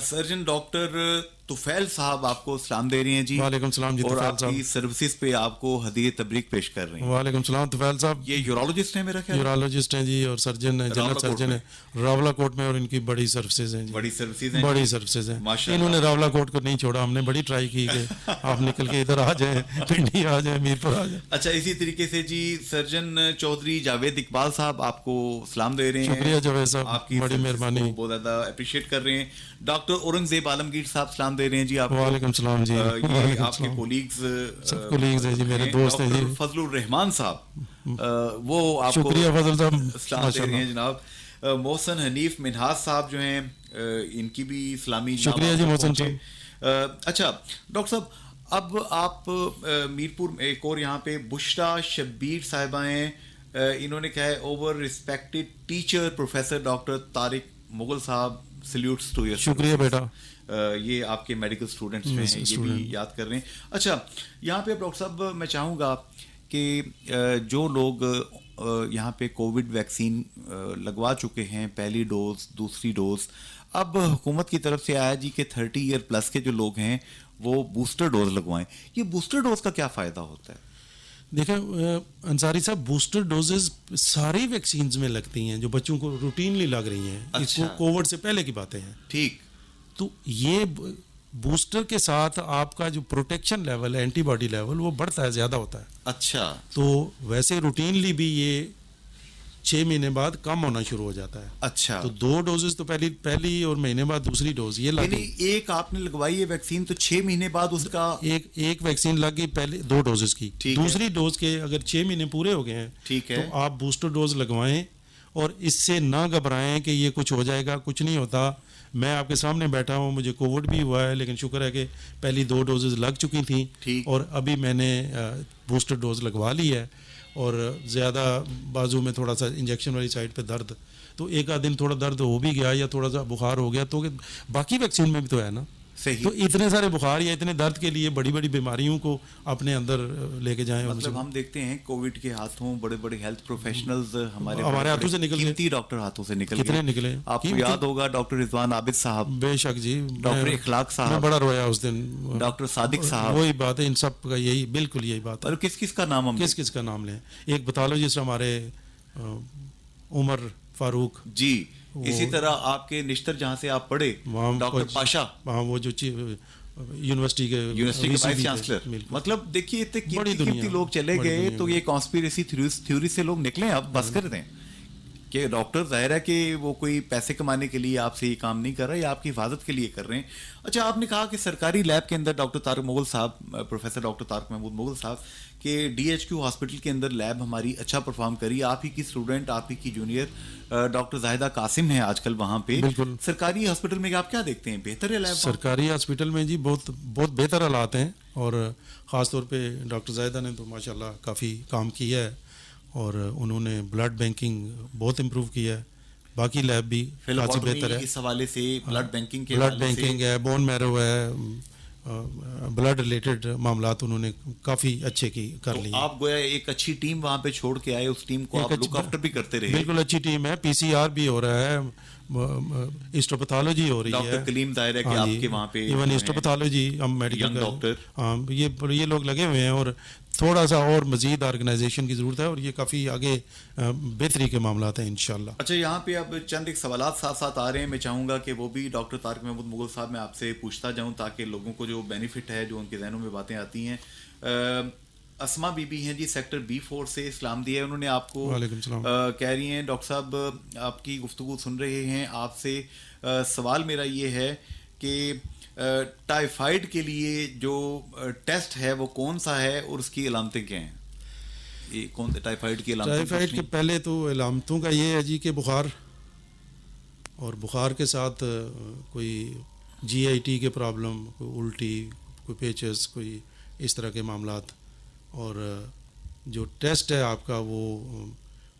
سرجن ڈاکٹر طفیل صاحب آپ کو سلام دے رہی ہیں جی.
وعلیکم السلام جی.
اور
طفیل
آپ
صاحب
کی سروسز پہ آپ کو ہدیہ تبریک پیش کر رہے ہیں.
وعلیکم السلام طفیل صاحب.
یہ یورولوجسٹ ہیں میرا خیال,
یورولوجسٹ ہیں جی, اور سرجن ہیں, جنرل سرجن ہیں راولا کوٹ میں, اور ان کی بڑی سروسز ہیں جی.
بڑی سروسز ہیں,
بڑی سروسز ہیں. انہوں نے راولا کوٹ کو نہیں چھوڑا, ہم نے بڑی ٹرائی کی کہ آپ نکل کے ادھر آ جائیں, پنڈی آ جائیں, میرپور آ جائیں.
اچھا, اسی طریقے سے جی سرجن چودھری جاوید اقبال صاحب آپ کو سلام دے رہے ہیں.
شکریہ جاوید صاحب,
آپ کی
بڑی مہربانی,
بہت زیادہ اپریشیٹ کر رہے ہیں. ڈاکٹر اورنگزیب عالمگیر صاحب سلام دے رہے ہیں جی آپ کو.
وعلیکم السلام جی.
یہ آپ کے کولیگز,
سب کولیگز ہیں جی, میرے دوست ہیں جی.
فضل الرحمان صاحب وہ آپ کو
شکریہ فضل صاحب,
سلام دے رہے ہیں جناب. محسن حنیف منہاس صاحب جو ہیں, ان کی بھی اسلامی.
شکریہ جی محسن صاحب.
اچھا ڈاکٹر صاحب, اب آپ میرپور میں ایک اور یہاں پہ بشرا شبیر صاحبہ ہیں, انہوں نے کہا ہے over respected teacher professor doctor Tariq Mughal صاحب, سلیوٹس ٹو یور.
شکریہ بیٹا.
یہ آپ کے میڈیکل اسٹوڈنٹس میں ہیں, یہ بھی یاد کر رہے ہیں. اچھا, یہاں پہ ڈاکٹر صاحب میں چاہوں گا کہ جو لوگ یہاں پہ کووڈ ویکسین لگوا چکے ہیں, پہلی ڈوز دوسری ڈوز, اب حکومت کی طرف سے آیا جی کہ 30 ایئر پلس کے جو لوگ ہیں وہ بوسٹر ڈوز لگوائیں. یہ بوسٹر ڈوز کا کیا فائدہ ہوتا ہے؟
دیکھیں انصاری صاحب, بوسٹر ڈوزز ساری ویکسینز میں لگتی ہیں جو بچوں کو روٹینلی لگ رہی ہیں. اس کو کووڈ سے پہلے کی باتیں ہیں.
ٹھیک.
تو یہ بوسٹر کے ساتھ آپ کا جو پروٹیکشن لیول ہے, اینٹی باڈی لیول, وہ بڑھتا ہے, زیادہ ہوتا ہے.
اچھا.
تو ویسے روٹینلی بھی یہ 6 مہینے بعد کم ہونا شروع ہو جاتا ہے.
اچھا.
تو 2 ڈوزز تو پہلی اور مہینے بعد دوسری ڈوز یہ لگی.
یعنی ایک آپ نے لگوائی ہے ویکسین تو 6 مہینے بعد اس کا
ایک ویکسین لگ گئی پہلے 2 ڈوزز کی. دوسری ڈوز کے اگر 6 مہینے پورے ہو گئے ہیں,
ٹھیک ہے,
تو آپ بوسٹر ڈوز لگوائیں, اور اس سے نہ گھبرائیں کہ یہ کچھ ہو جائے گا. کچھ نہیں ہوتا. میں آپ کے سامنے بیٹھا ہوں, مجھے کووڈ بھی ہوا ہے, لیکن شکر ہے کہ پہلی 2 ڈوزز لگ چکی تھیں, اور ابھی میں نے بوسٹر ڈوز لگوا لی ہے. اور زیادہ بازو میں تھوڑا سا انجیکشن والی سائڈ پہ درد, تو ایک آدھ دن تھوڑا درد ہو بھی گیا یا تھوڑا سا بخار ہو گیا, تو باقی ویکسین میں بھی تو ہے نا.
صحیح.
تو اتنے سارے بخار یا اتنے درد کے لیے بڑی بڑی بیماریوں کو اپنے اندر لے کے جائیں.
مطلب ہم دیکھتے ہیں کووڈ کے ہاتھوں بڑے بڑے ہیلتھ پروفیشنلز
ہمارے ہاتھوں سے نکل گئے,
ڈاکٹر ہاتھوں سے نکل گئے.
کتنے نکلے
آپ کو یاد ہوگا ڈاکٹر رضوان عابد صاحب.
بے شک جی.
ڈاکٹر اخلاق صاحب,
میں بڑا رویا اس دن.
ڈاکٹر صادق صاحب.
وہی بات ہے, ان سب کا یہی بالکل یہی بات ہے.
اور کس کس کا نام ہم
کس کا نام لیں. ایک پیتھولوجسٹ ہمارے عمر فاروق
جی. اسی طرح آپ کے نشتر جہاں سے آپ پڑھے ڈاکٹر پاشا,
وہاں وہ جو یونیورسٹی کے
وائس چانسلر. مطلب دیکھیے اتنے قیمتی لوگ چلے گئے, تو یہ کانسپیریسی تھیوری سے لوگ نکلے, اب بس کر دیں. کہ ڈاکٹر ظاہر ہے کہ وہ کوئی پیسے کمانے کے لیے آپ سے یہ کام نہیں کر رہا, یا آپ کی حفاظت کے لیے کر رہے ہیں. اچھا, آپ نے کہا کہ سرکاری لیب کے اندر ڈاکٹر طارق مغل صاحب, پروفیسر ڈاکٹر طارق محمود مغل صاحب کہ ڈی ایچ کیو ہاسپٹل کے اندر لیب ہماری اچھا پرفارم کری. آپ ہی کی اسٹوڈنٹ, آپ ہی کی جونیئر ڈاکٹر زاہدہ قاسم ہیں آج کل وہاں پہ.
بالکل.
سرکاری ہاسپٹل میں آپ کیا دیکھتے ہیں, بہتر ہے لیب؟
سرکاری ہاسپٹل میں جی بہت بہتر حالات ہیں, اور خاص طور پہ ڈاکٹر زاہدہ نے تو ماشاءاللہ کافی کام کیا ہے, اور انہوں نے بلڈ بینکنگ بہت امپروو کیا ہے. باقی لیب بھی خاصی بہتر ہے
اس حوالے سے. بلڈ بینکنگ کے
بلڈ بینکنگ ہے, بون میرو ہے, بلڈ ریلیٹڈ معاملات انہوں نے کافی اچھے کر لیے.
آپ گویا ایک اچھی ٹیم وہاں پہ چھوڑ کے آئے, اس ٹیم کو آپ لک آفٹر بھی کرتے رہے.
بالکل اچھی ٹیم ہے, پی سی آر بھی ہو رہا ہے, ہسٹوپیتھولوجی ہو رہی ہے.
ڈاکٹر کلیم ظاہر ہے کہ آپ کے وہاں پہ
ایون ہسٹوپیتھولوجی ہم میڈیکل
ڈاکٹر,
ہاں یہ لوگ لگے ہوئے ہیں, اور تھوڑا سا اور مزید آرگنائزیشن کی ضرورت ہے, اور یہ کافی آگے بہتری کے معاملات ہیں انشاءاللہ.
اچھا, یہاں پہ اب چند ایک سوالات ساتھ ساتھ آ رہے ہیں, میں چاہوں گا کہ وہ بھی ڈاکٹر طارق محمود مغل صاحب میں آپ سے پوچھتا جاؤں, تاکہ لوگوں کو جو بینیفٹ ہے, جو ان کے ذہنوں میں باتیں آتی ہیں. اسما بی بی ہیں جی, سیکٹر B4 سے اسلام دیا ہے, انہوں نے آپ کو کہہ رہی ہیں ڈاکٹر صاحب آپ کی گفتگو سن رہے ہیں, آپ سے سوال میرا یہ ہے کہ ٹائیفائڈ کے لیے جو ٹیسٹ ہے وہ کون سا ہے, اور اس کی علامتیں کیا ہیں؟ یہ کون ٹائیفائڈ کی علامتیں؟
ٹائیفائڈ کے پہلے تو علامتوں کا یہ ہے جی کہ بخار, اور بخار کے ساتھ کوئی جی آئی ٹی کے پرابلم, کوئی الٹی, کوئی پیچز, کوئی اس طرح کے معاملات. اور جو ٹیسٹ ہے آپ کا وہ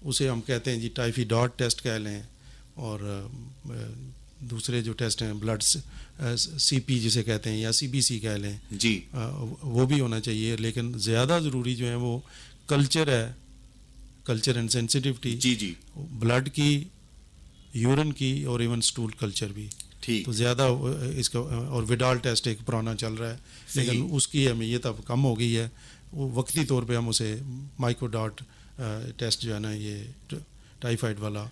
اسے ہم کہتے ہیں جی ٹائفی ڈاٹ ٹیسٹ کہہ لیں, اور دوسرے جو ٹیسٹ ہیں بلڈ سی پی جسے کہتے ہیں, یا سی بی سی کہہ لیں
جی,
وہ بھی ہونا چاہیے. لیکن زیادہ ضروری جو ہے وہ کلچر ہے, کلچر اینڈ سینسٹیوٹی.
جی جی,
بلڈ کی, یورین کی, اور ایون اسٹول کلچر بھی.
ٹھیک.
تو زیادہ اس کا, اور وڈال ٹیسٹ ایک پرانا چل رہا ہے, لیکن اس کی اہمیت اب کم ہو گئی ہے. وہ وقتی طور پہ ہم اسے مائکرو ڈاٹ ٹیسٹ جو ہے نا یہ ٹائیفائڈ والا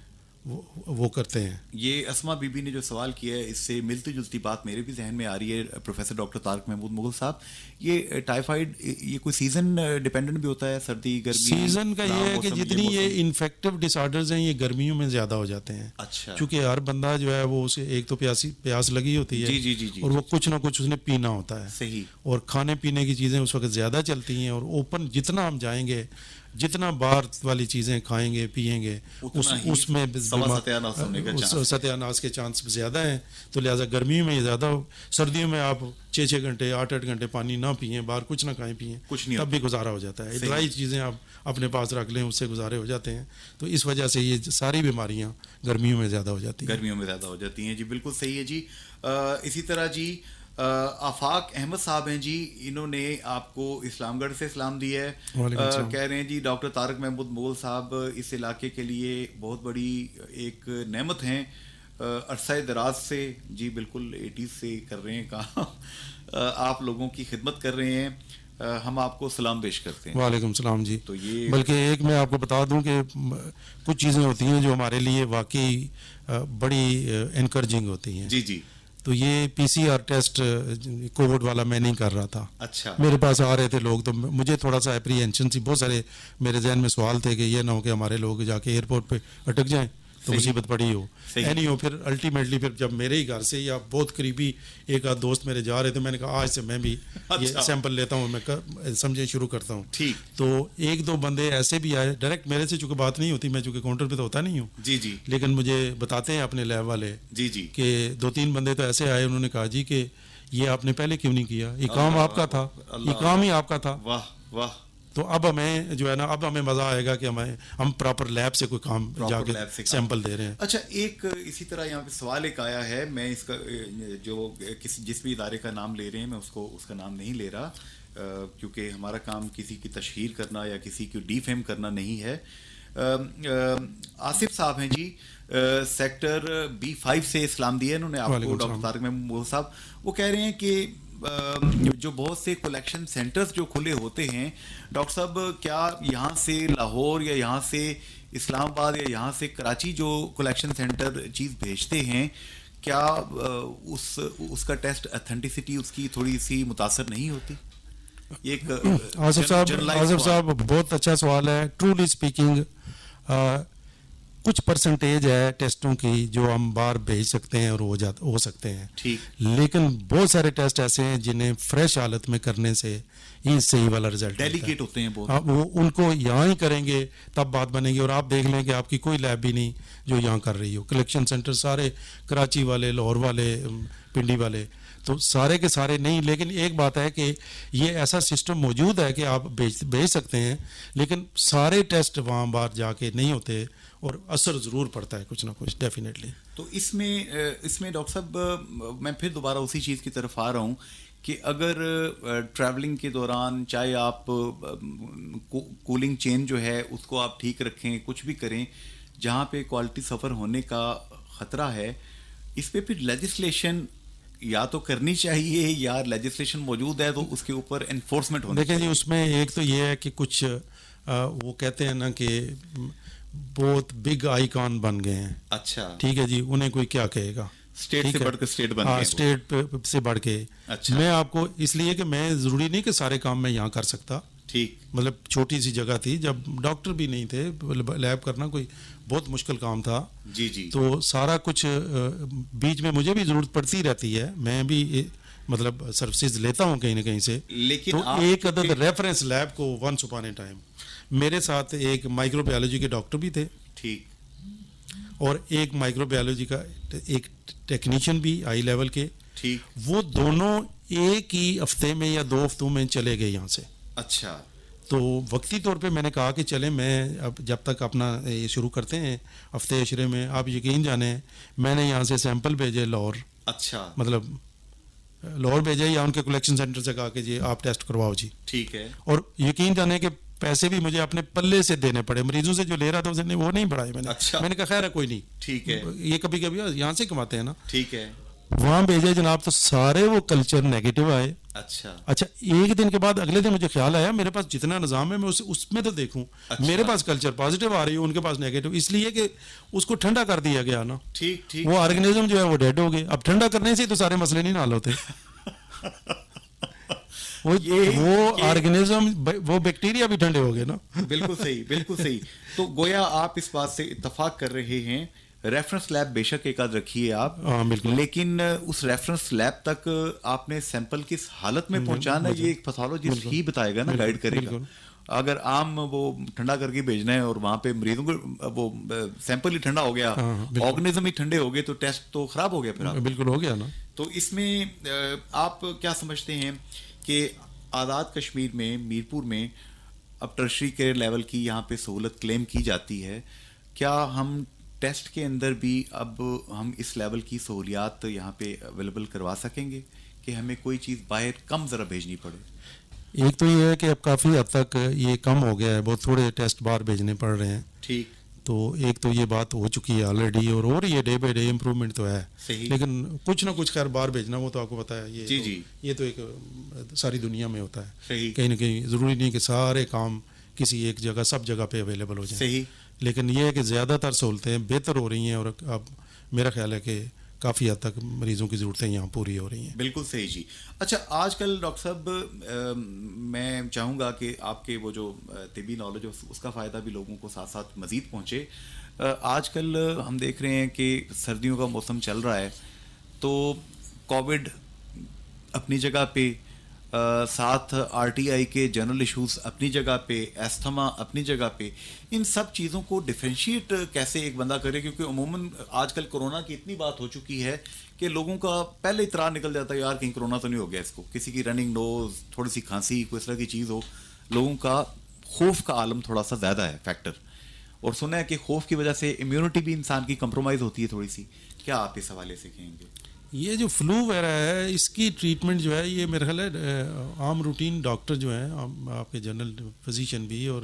وہ کرتے ہیں.
یہ اسما بی بی نے جو سوال کیا ہے, اس سے ملتی جلتی بات میرے بھی ذہن میں آ رہی ہے پروفیسر ڈاکٹر طارق محمود مغل صاحب. یہ ٹائیفائڈ یہ کوئی سیزن ڈیپینڈنٹ بھی ہوتا ہے, سردی گرمی؟
سیزن کا یہ ہے کہ جتنی یہ انفیکٹو ڈس آرڈرز ہیں یہ گرمیوں میں زیادہ ہو جاتے ہیں.
اچھا.
چونکہ ہر بندہ جو ہے وہ اسے ایک تو پیاس لگی ہوتی ہے,
جی جی جی,
اور وہ کچھ نہ کچھ اس نے پینا ہوتا ہے.
صحیح.
اور کھانے پینے کی چیزیں اس وقت زیادہ چلتی ہیں, اور اوپن جتنا ہم جائیں گے, جتنا باہر والی چیزیں کھائیں گے پیئیں گے, اس میں ستیہ ناس کے چانس زیادہ ہیں. تو لہٰذا گرمیوں میں یہ زیادہ, سردیوں میں آپ 6 گھنٹے 8 گھنٹے پانی نہ پئیں, باہر کچھ نہ کھائیں پئیں, تب بھی گزارا ہو جاتا ہے. ڈرائی چیزیں آپ اپنے پاس رکھ لیں, اس سے گزارے ہو جاتے ہیں. تو اس وجہ سے یہ ساری بیماریاں گرمیوں میں زیادہ ہو جاتی ہیں.
جی بالکل صحیح ہے جی. اسی طرح جی آفاق احمد صاحب ہیں جی, انہوں نے آپ کو اسلام گڑھ سے اسلام دیا ہے. کہہ رہے ہیں جی ڈاکٹر طارق محمود مغل صاحب اس علاقے کے لیے بہت بڑی ایک نعمت ہیں, عرصہ دراز سے. جی بالکل 80s سے کر رہے ہیں کام, آپ لوگوں کی خدمت کر رہے ہیں, ہم آپ کو سلام پیش کرتے ہیں.
وعلیکم السلام جی.
تو یہ
بلکہ ایک میں آپ کو بتا دوں کہ کچھ چیزیں ہوتی ہیں جو ہمارے لیے واقعی بڑی انکریجنگ ہوتی ہیں.
جی جی.
تو یہ پی سی آر ٹیسٹ کووڈ والا میں نہیں کر رہا تھا.
اچھا.
میرے پاس آ رہے تھے لوگ, تو مجھے تھوڑا سا اپریہینشن تھی, بہت سارے میرے ذہن میں سوال تھے کہ یہ نہ ہو کہ ہمارے لوگ جا کے ایئرپورٹ پہ اٹک جائیں تو مصیبت پڑی ہو. نہیں ہو. پھر الٹیمیٹلی پھر جب میرے ہی گھر سے یا بہت قریبی ایک آدھ دوست میرے جا رہے تھے, میں نے کہا آج سے میں بھی یہ سیمپل لیتا ہوں, میں سمجھے شروع کرتا ہوں.
ٹھیک.
تو 1-2 بندے ایسے بھی آئے, ڈائریکٹ میرے سے چونکہ بات نہیں ہوتی, میں چونکہ کاؤنٹر پہ تو ہوتا نہیں ہوں.
جی جی.
لیکن مجھے بتاتے ہیں اپنے لیب والے
جی جی
کہ 2-3 بندے تو ایسے آئے, انہوں نے کہا جی کہ یہ آپ نے پہلے کیوں نہیں کیا, یہ کام آپ کا تھا, یہ کام ہی آپ کا تھا.
واہ واہ.
تو اب ہمیں جو ہے نا, اب ہمیں مزہ آئے گا کہ ہم پراپر لیب سے کوئی کام جا کے سیمپل دے رہے ہیں.
اچھا, ایک اسی طرح یہاں پہ سوال ایک آیا ہے, میں اس کا جو جس بھی ادارے کا نام لے رہے ہیں میں اس کا نام نہیں لے رہا, کیونکہ ہمارا کام کسی کی تشہیر کرنا یا کسی کی ڈی فیم کرنا نہیں ہے. آصف صاحب ہیں جی, سیکٹر B5 سے اسلام دیا, انہوں نے آپ کو ڈاکٹر طارق محمود صاحب, وہ کہہ رہے ہیں کہ جو بہت سے کلیکشن سینٹرز جو کھلے ہوتے ہیں ڈاکٹر صاحب, کیا یہاں سے لاہور یا یہاں سے اسلام آباد یا یہاں سے کراچی جو کلیکشن سینٹر چیز بھیجتے ہیں, کیا اس کا ٹیسٹ اتھینٹسٹی اس کی تھوڑی سی متاثر نہیں ہوتی؟
آصف صاحب بہت اچھا سوال ہے. ٹرولی اسپیکنگ کچھ پرسنٹیج ہے ٹیسٹوں کی جو ہم باہر بھیج سکتے ہیں اور ہو سکتے ہیں.
ٹھیک.
لیکن بہت سارے ٹیسٹ ایسے ہیں جنہیں فریش حالت میں کرنے سے ہی صحیح والا رزلٹ
ڈیلیکیٹ ہوتے ہیں بہت.
وہ ان کو یہاں ہی کریں گے تب بات بنے گی. اور آپ دیکھ لیں کہ آپ کی کوئی لیب بھی نہیں جو یہاں کر رہی ہو. کلیکشن سینٹر سارے کراچی والے, لاہور والے, پنڈی والے, تو سارے کے سارے نہیں. لیکن ایک بات ہے کہ یہ ایسا سسٹم موجود ہے کہ آپ بھیج سکتے ہیں, لیکن سارے ٹیسٹ وہاں باہر جا کے نہیں ہوتے اور اثر ضرور پڑتا ہے کچھ نہ کچھ ڈیفینیٹلی.
تو اس میں ڈاکٹر صاحب میں پھر دوبارہ اسی چیز کی طرف آ رہا ہوں کہ اگر ٹریولنگ کے دوران چاہے آپ کولنگ چین جو ہے اس کو آپ ٹھیک رکھیں, کچھ بھی کریں, جہاں پہ کوالٹی سفر ہونے کا خطرہ ہے, اس پہ پھر لیجسلیشن یا تو کرنی چاہیے یا لیجسلیشن موجود ہے تو اس کے اوپر انفورسمنٹ ہونی
چاہیے. دیکھیں جی, اس میں ایک تو یہ ہے کہ کچھ وہ کہتے ہیں نا کہ بہت بگ آئیکن بن گئے ہیں.
اچھا,
ٹھیک ہے جی, انہیں کوئی کیا کہے گا,
اسٹیٹ سے بڑھ کے اسٹیٹ بن گئے,
اسٹیٹ سے بڑھ کے.
اچھا,
میں آپ کو اس لیے کہ میں ضروری نہیں کہ سارے کام میں یہاں کر سکتا.
ٹھیک,
مطلب چھوٹی سی جگہ تھی, جب ڈاکٹر بھی نہیں تھے, لیب کرنا کوئی بہت مشکل کام تھا.
جی جی.
تو سارا کچھ بیچ میں مجھے بھی ضرورت پڑتی رہتی ہے, میں بھی مطلب سروسز لیتا ہوں کہیں نہ کہیں سے.
لیکن
تو ایک عدد ریفرنس لیب کو ونس اپان اے ٹائم, میرے ساتھ ایک مائکرو بایولوجی کے ڈاکٹر بھی تھے.
ٹھیک.
اور ایک مائکرو بایولوجی کا ایک ٹیکنیشین بھی ہائی لیول کے.
ٹھیک.
وہ دونوں ایک ہی ہفتے میں یا 2 ہفتوں میں چلے گئے یہاں سے.
اچھا.
تو وقتی طور پہ میں نے کہا کہ چلیں, میں اب جب تک اپنا یہ شروع کرتے ہیں ہفتے عشرے میں, آپ یقین جانیں میں نے یہاں سے سیمپل بھیجے لاہور.
اچھا.
مطلب لاہور بھیجے یا ان کے کلیکشن سینٹر سے کہا کہ جی آپ ٹیسٹ کرواؤ جی.
ٹھیک ہے.
اور یقین جانیں کہ پیسے بھی مجھے اپنے پلے سے دینے پڑے, مریضوں سے جو لے رہا تھا اسے وہ نہیں بڑھائے میں نے.
اچھا.
میں نے کہا خیر ہے کوئی نہیں.
ٹھیک ہے.
یہ کبھی کبھی یہاں سے کماتے ہیں نا.
ٹھیک ہے.
وہاں بھیجے جناب تو سارے وہ کلچر نیگیٹو آئے.
اچھا.
اچھا, ایک دن کے بعد اگلے دن مجھے خیال آیا میرے پاس جتنا نظام ہے میں اس میں تو دیکھوں.
اچھا.
میرے پاس کلچر پازیٹیو آ رہی ہے, ان کے پاس نیگیٹو, اس لیے کہ اس کو ٹھنڈا کر دیا گیا نا.
ٹھیک ٹھیک.
وہ آرگنیزم جو ہے وہ ڈیڈ ہو گئے. اب ٹھنڈا کرنے سے تو سارے مسئلے نہیں حل ہوتے. وہ آرگنیزم وہ بیکٹیریا بھی ٹھنڈے ہو گئے نا.
بالکل صحیح, بالکل صحیح. تو گویا آپ اس بات سے اتفاق کر رہے ہیں, ریفرنس لیب بے شک ایک آدھ رکھیے آپ, لیکن اس ریفرنس لیب تک آپ نے سیمپل کس حالت میں پہنچانا یہ ایک پیتھولوجسٹ ہی بتائے گا نا, گائیڈ کرے گا. اگر عام وہ ٹھنڈا کر کے بھیجنا ہے اور وہاں پہ مریضوں کو وہ سیمپل ہی ٹھنڈا ہو گیا, آرگنیزم ہی ٹھنڈے ہو گئے تو ٹیسٹ تو خراب ہو گیا پھر.
بالکل ہو گیا نا.
تو اس میں آپ کیا سمجھتے ہیں کہ آزاد کشمیر میں میرپور میں اب ٹرشری کیئر لیول کی یہاں پہ سہولت کلیم کی جاتی ہے, کیا ہم ٹیسٹ کے اندر بھی اب ہم اس لیول کی سہولیات یہاں پہ اویلیبل کروا سکیں گے کہ ہمیں کوئی چیز باہر کم ذرا بھیجنی پڑے؟
ایک تو یہ ہے کہ اب کافی حد تک یہ کم ہو گیا ہے, بہت تھوڑے ٹیسٹ باہر بھیجنے پڑ رہے ہیں.
ٹھیک.
تو ایک تو یہ بات ہو چکی ہے آلریڈی, اور ہو رہی ہے ڈے بائی ڈے امپروومنٹ تو ہے. لیکن کچھ نہ کچھ خیر باہر بھیجنا وہ تو آپ کو پتا ہے, یہ تو ایک ساری دنیا میں ہوتا ہے. کہیں نہ کہیں ضروری نہیں کہ سارے کام کسی ایک جگہ سب جگہ پہ اویلیبل ہو جائیں. لیکن یہ ہے کہ زیادہ تر سہولتیں بہتر ہو رہی ہیں, اور اب میرا خیال ہے کہ کافی حد تک مریضوں کی ضرورتیں یہاں پوری ہو رہی ہیں.
بالکل صحیح جی. اچھا, آج کل ڈاکٹر صاحب میں چاہوں گا کہ آپ کے وہ جو طبی نالج ہے اس کا فائدہ بھی لوگوں کو ساتھ ساتھ مزید پہنچے. آج کل ہم دیکھ رہے ہیں کہ سردیوں کا موسم چل رہا ہے, تو کووڈ اپنی جگہ پہ, ساتھ آر ٹی آئی کے جنرل ایشوز اپنی جگہ پہ, ایستھما اپنی جگہ پہ, ان سب چیزوں کو ڈیفرینشیٹ کیسے ایک بندہ کرے؟ کیونکہ عموماً آج کل کورونا کی اتنی بات ہو چکی ہے کہ لوگوں کا پہلے اطراع نکل جاتا ہے یار کہیں کورونا تو نہیں ہو گیا اس کو, کسی کی رننگ نوز, تھوڑی سی کھانسی, کوئی اس طرح کی چیز ہو, لوگوں کا خوف کا عالم تھوڑا سا زیادہ ہے فیکٹر, اور سنا ہے کہ خوف کی وجہ سے امیونٹی بھی انسان کی کمپرومائز ہوتی ہے تھوڑی سی. کیا آپ اس حوالے سے کہیں گے؟
یہ جو فلو وغیرہ ہے اس کی ٹریٹمنٹ جو ہے یہ میرے خیال ہے عام روٹین ڈاکٹر جو ہیں, آپ کے جنرل فزیشین بھی اور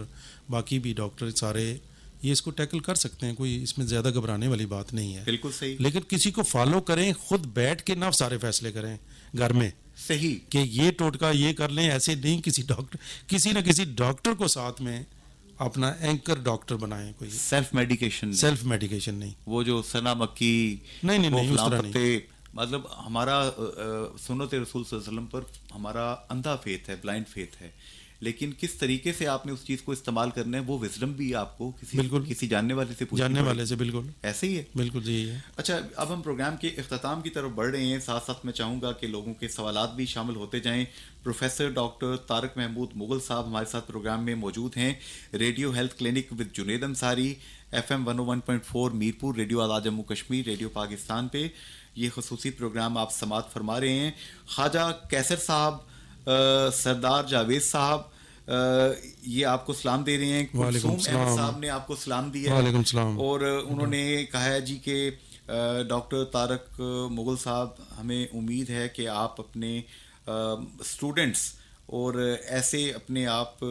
باقی بھی ڈاکٹر سارے یہ اس کو ٹیکل کر سکتے ہیں, کوئی اس میں زیادہ گھبرانے والی بات نہیں ہے.
بالکل صحیح.
لیکن کسی کو فالو کریں, خود بیٹھ کے نہ سارے فیصلے کریں گھر میں.
صحیح. کہ
یہ ٹوٹکا یہ کر لیں, ایسے نہیں. کسی نہ کسی ڈاکٹر کو ساتھ میں اپنا اینکر ڈاکٹر بنائیں. کوئی سیلف میڈیکیشن نہیں,
وہ جو سنا مکی
نہیں اس طرح نہیں.
مطلب ہمارا سنت رسول صلی اللہ علیہ وسلم پر ہمارا اندھا فیتھ ہے, بلائنڈ فیتھ ہے, لیکن کس طریقے سے آپ نے اس چیز کو استعمال کرنا ہے وہ وزڈم بھی آپ کو کسی جاننے والے سے
جاننے والے سے بالکل
ایسے ہی ہے.
بالکل جی ہے.
اچھا اب ہم پروگرام کے اختتام کی طرف بڑھ رہے ہیں. ساتھ ساتھ میں چاہوں گا کہ لوگوں کے سوالات بھی شامل ہوتے جائیں. پروفیسر ڈاکٹر طارق محمود مغل صاحب ہمارے ساتھ پروگرام میں موجود ہیں. Radio health clinic with Junaid Ansari FM 101.4 Mirpur, radio Azad Jammu Kashmir, radio Pakistan پہ یہ خصوصی پروگرام آپ سماعت فرما رہے ہیں. خواجہ کیسر صاحب, سردار جاوید صاحب یہ آپ کو سلام دے رہے ہیں. کلثوم احمد صاحب نے آپ کو سلام دیا
وعلیکم السلام.
اور انہوں نے کہا ہے جی کہ ڈاکٹر طارق مغل صاحب, ہمیں امید ہے کہ آپ اپنے اسٹوڈنٹس اور ایسے اپنے آپ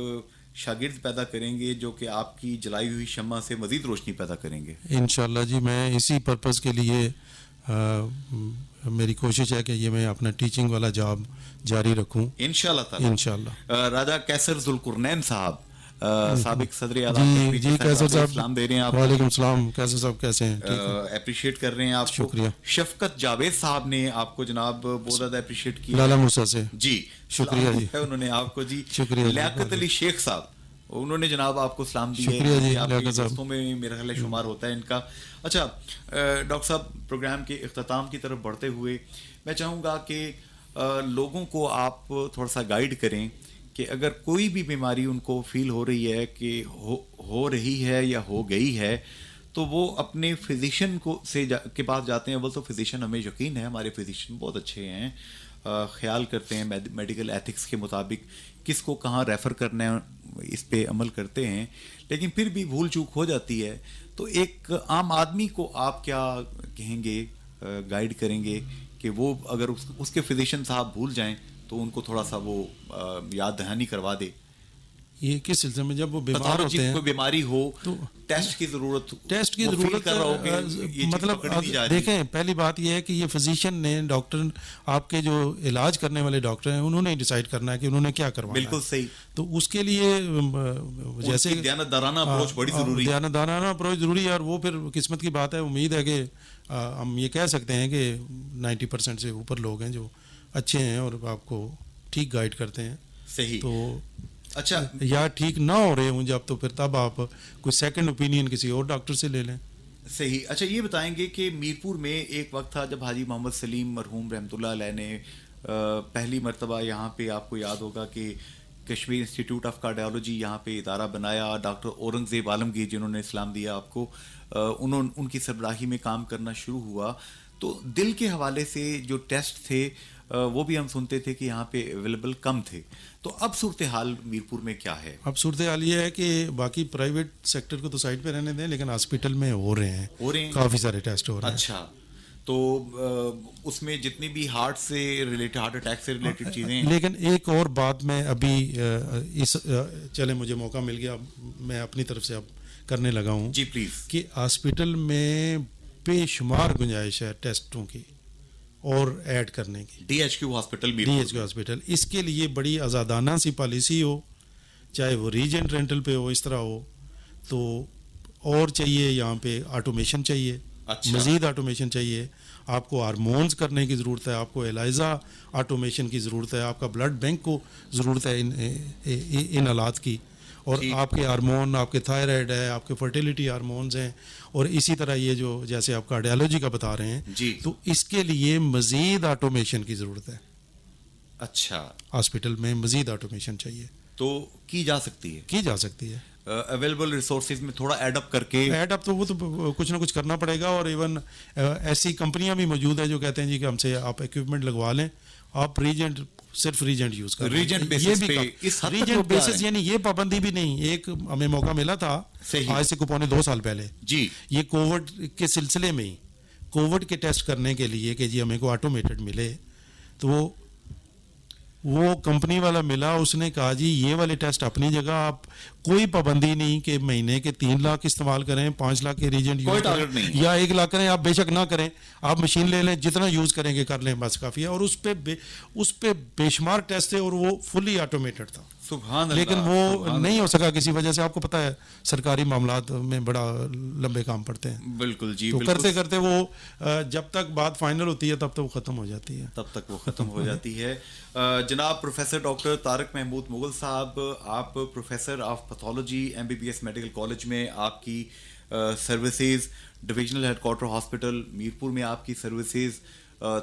شاگرد پیدا کریں گے جو کہ آپ کی جلائی ہوئی شمع سے مزید روشنی پیدا کریں گے.
انشاءاللہ جی, میں اسی پرپز کے لیے میری کوشش ہے کہ یہ میں اپنا ٹیچنگ والا جاب جاری رکھوں
انشاءاللہ تعالی.
انشاءاللہ.
راجہ کیسر ذوالقرنین صاحب, سابق صدر
اعظم, جی کیسر صاحب
سلام دے رہے ہیں آپ.
وعلیکم السلام. کیسر صاحب کیسے ہیں؟
اپریشیٹ کر رہے ہیں آپ کو.
شکریہ.
شفقت جاوید صاحب نے آپ کو جناب بہت زیادہ اپریشیٹ کیا.
لالا موسیٰ سے
جی
شکریہ جی,
انہوں نے آپ کو جی.
شکریہ.
لیاقت علی شیخ صاحب, انہوں نے جناب آپ کو سلام دیا.
شکریہ جی.
آپ کے دوستوں میں میرا خیال شمار ہوتا ہے ان کا. اچھا ڈاکٹر صاحب, پروگرام کے اختتام کی طرف بڑھتے ہوئے میں چاہوں گا کہ لوگوں کو آپ تھوڑا سا گائیڈ کریں کہ اگر کوئی بھی بیماری ان کو فیل ہو رہی ہے کہ ہو رہی ہے یا ہو گئی ہے تو وہ اپنے فزیشین کے پاس جاتے ہیں. اول تو فزیشین, ہمیں یقین ہے ہمارے فزیشین بہت اچھے ہیں, خیال کرتے ہیں میڈیکل ایتھکس کے مطابق کس کو کہاں ریفر کرنا ہے اس پہ عمل کرتے ہیں, لیکن پھر بھی بھول چوک ہو جاتی ہے. تو ایک عام آدمی کو آپ کیا کہیں گے, گائیڈ کریں گے کہ وہ اگر اس کے فزیشین صاحب بھول جائیں تو ان کو تھوڑا سا وہ یاد دہانی کروا دے.
یہ کس سلسلے میں جب وہ بیمار ہوتے ہیں,
کوئی بیماری ہو
تو
ٹیسٹ کی ضرورت
مطلب دیکھیں, پہلی بات یہ ہے کہ یہ فزیشین نے, ڈاکٹر آپ کے جو علاج کرنے والے ڈاکٹر ہیں انہوں نے ڈیسائیڈ کرنا ہے کہ انہوں نے کیا کروانا ہے.
بالکل صحیح.
تو اس کے لیے جیسے
دیانتدارانہ اپروچ بڑی ضروری ہے.
دیانتدارانہ اپروچ ضروری ہے, اور وہ پھر قسمت کی بات ہے. امید ہے کہ ہم یہ کہہ سکتے ہیں کہ 90% سے اوپر لوگ ہیں جو اچھے ہیں اور آپ کو ٹھیک گائیڈ کرتے ہیں.
صحیح.
تو
اچھا,
یا ٹھیک نہ ہو رہے ہوں جب, تو پھر تب آپ کوئی سیکنڈ اوپینین کسی اور ڈاکٹر سے لے لیں.
صحیح. اچھا یہ بتائیں گے کہ میرپور میں ایک وقت تھا جب حاجی محمد سلیم مرحوم رحمۃ اللہ علیہ نے پہلی مرتبہ یہاں پہ, آپ کو یاد ہوگا کہ کشمیر انسٹیٹیوٹ آف کارڈیالوجی یہاں پہ ادارہ بنایا. ڈاکٹر اورنگزیب عالمگیر جنہوں نے اسلام دیا آپ کو, ان کی سربراہی میں کام کرنا شروع ہوا. تو دل کے حوالے سے جو ٹیسٹ تھے وہ بھی ہم سنتے تھے کہ یہاں پہ اویلیبل کم تھے. تو اب صورتحال میرپور میں کیا ہے؟
اب صورتحال یہ ہے کہ باقی پرائیویٹ سیکٹر کو تو سائڈ پہ رہنے دیں, لیکن ہاسپٹل میں ہو رہے ہیں کافی سارے ٹیسٹ ہو رہے ہیں.
اچھا, تو اس میں جتنی بھی ہارٹ اٹیک سے ریلیٹڈ چیزیں.
لیکن ایک اور بات میں ابھی چلے مجھے موقع مل گیا, میں اپنی طرف سے اب کرنے لگا ہوں.
جی پلیز.
کہ ہاسپٹل میں بے شمار گنجائش ہے ٹیسٹوں کی اور ایڈ کرنے کی.
ڈی ایچ کیو ہاسپٹل,
اس کے لیے بڑی آزادانہ سی پالیسی ہو, چاہے وہ ریجنٹ رینٹل پہ ہو, اس طرح ہو. تو اور چاہیے یہاں پہ آٹومیشن چاہیے.
اچھا.
مزید آٹومیشن چاہیے. آپ کو ہارمونز کرنے کی ضرورت ہے, آپ کو ایلائزا آٹومیشن کی ضرورت ہے, آپ کا بلڈ بینک کو ضرورت ہے ان آلات کی. اور آپ کے ہارمون, آپ کے تھائرائڈ ہے, آپ کے فرٹیلیٹی ہارمونز ہیں, اور اسی طرح یہ جو جیسے آپ کارڈیالوجی کا بتا رہے ہیں
جی,
تو اس کے لیے مزید آٹومیشن کی ضرورت ہے.
اچھا,
ہاسپٹل میں مزید آٹومیشن چاہیے.
تو کی جا سکتی ہے اویلیبل ریسورسز میں تھوڑا ایڈ اپ کر کے.
ایڈ اپ تو وہ تو کچھ نہ کچھ کرنا پڑے گا. اور ایون ایسی کمپنیاں بھی موجود ہیں جو کہتے ہیں جی کہ ہم سے آپ اکوپمنٹ لگوا لیں, آپ صرف ریجنٹ یوز کریں.
ریجنٹ
بیسس یعنی یہ پابندی بھی نہیں. ایک ہمیں موقع ملا تھا آج سے 2.5 سال پہلے
جی,
یہ کووڈ کے سلسلے میں ہی کووڈ کے ٹیسٹ کرنے کے لیے کہ جی ہمیں کو آٹومیٹڈ ملے. تو وہ کمپنی والا ملا, اس نے کہا جی یہ والے ٹیسٹ اپنی جگہ, آپ کوئی پابندی نہیں کہ مہینے کے 3 لاکھ استعمال کریں, 5 لاکھ کے ریجنٹ یوز کریں یا 1 لاکھ کریں, آپ بے شک نہ کریں, آپ مشین لے لیں, جتنا یوز کریں گے کر لیں, بس کافی ہے. اور اس پہ بے شمار ٹیسٹ تھے اور وہ فلی آٹومیٹڈ تھا.
سبحان اللہ،
لیکن
سبحان
وہ
اللہ۔
نہیں ہو سکا کسی وجہ سے. آپ کو پتہ ہے سرکاری معاملات میں بڑا لمبے کام پڑتے ہیں.
بالکل جی،
تو
بالکل
کرتے کرتے وہ جب تک بات فائنل ہوتی ہے تب تک وہ ختم ہو جاتی ہے.
تب تک وہ ختم ہو جاتی ہے. جناب پروفیسر ڈاکٹر طارق محمود مغل صاحب، آپ professor of pathology MBBS medical college میں آپ کی services, divisional head quarter hospital Mirpur میں آپ کی سروسز،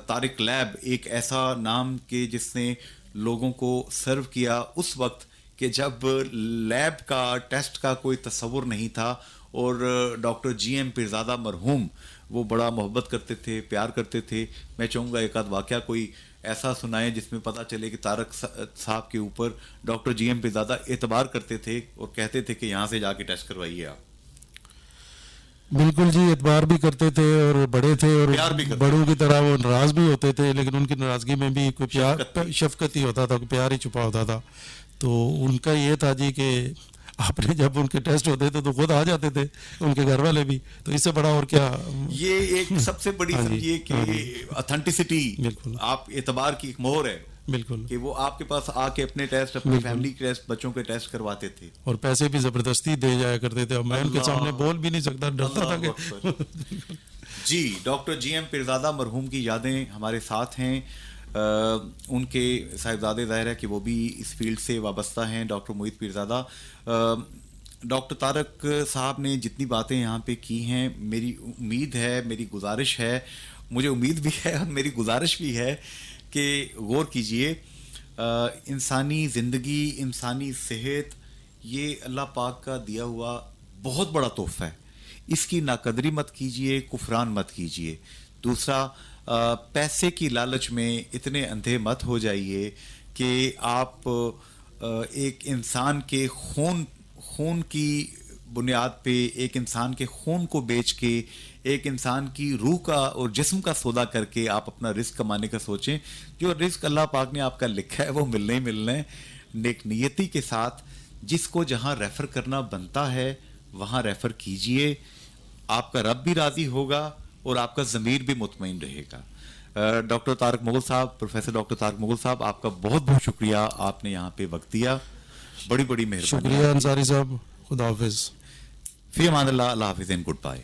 طارق لیب ایک ایسا نام کہ جس نے لوگوں کو سرو کیا اس وقت کہ جب لیب کا ٹیسٹ کا کوئی تصور نہیں تھا. اور ڈاکٹر GM پیرزادہ مرحوم وہ بڑا محبت کرتے تھے، پیار کرتے تھے. میں چاہوں گا ایک آدھ واقعہ کوئی ایسا سنائیں جس میں پتہ چلے کہ طارق صاحب کے اوپر ڈاکٹر GM پیرزادہ اعتبار کرتے تھے اور کہتے تھے کہ یہاں سے جا کے ٹیسٹ کروائیے آپ.
بالکل جی، اعتبار بھی کرتے تھے اور بڑے تھے اور
پیار بھی کرتے
بڑوں کی طرح وہ ناراض بھی ہوتے تھے، لیکن ان کی ناراضگی میں بھی کوئی پیار شفقت ہی ہوتا تھا، کوئی پیار ہی چھپا ہوتا تھا. تو ان کا یہ تھا جی کہ آپ نے جب ان کے ٹیسٹ ہوتے تھے تو خود آ جاتے تھے، ان کے گھر والے بھی. تو اس سے بڑا اور کیا.
یہ ایک سب سے بڑی سمجھیے کہ اتھینٹسٹی،
بالکل
آپ اعتبار کی ایک مہر ہے
بالکل.
کہ وہ آپ کے پاس آ کے اپنے ٹیسٹ، اپنی فیملی کے ٹیسٹ، بچوں کے ٹیسٹ کرواتے تھے.
اور پیسے بھی زبردستی دے جایا کرتے تھے. اور میں ان کے سامنے بول بھی نہیں سکتا، ڈرتا تھا کہ
جی. ڈاکٹر GM پیرزادہ مرحوم کی یادیں ہمارے ساتھ ہیں. ان کے صاحبزادے ظاہر ہے کہ وہ بھی اس فیلڈ سے وابستہ ہیں، ڈاکٹر محیط پیرزادہ. ڈاکٹر طارق صاحب نے جتنی باتیں یہاں پہ کی ہیں، میری امید ہے، میری گزارش ہے، مجھے امید بھی ہے اور میری گزارش بھی ہے کہ غور کیجئے. انسانی زندگی، انسانی صحت یہ اللہ پاک کا دیا ہوا بہت بڑا تحفہ ہے. اس کی ناقدری مت کیجئے، کفران مت کیجئے. دوسرا، پیسے کی لالچ میں اتنے اندھے مت ہو جائیے کہ آپ ایک انسان کے خون کی بنیاد پہ، ایک انسان کے خون کو بیچ کے، ایک انسان کی روح کا اور جسم کا سودا کر کے آپ اپنا رزق کمانے کا سوچیں. جو رزق اللہ پاک نے آپ کا لکھا ہے وہ ملنا ہی ملنا ہے. نیک نیتی کے ساتھ جس کو جہاں ریفر کرنا بنتا ہے وہاں ریفر کیجئے. آپ کا رب بھی راضی ہوگا اور آپ کا ضمیر بھی مطمئن رہے گا. ڈاکٹر طارق مغل صاحب، پروفیسر ڈاکٹر طارق مغل صاحب، آپ کا بہت بہت شکریہ، آپ نے یہاں پہ وقت دیا. بڑی بڑی مہربانی.
شکریہ انصاری صاحب. خدا حافظ.
فی امان اللہ. اللہ حافظ اینڈ گڈ بائے.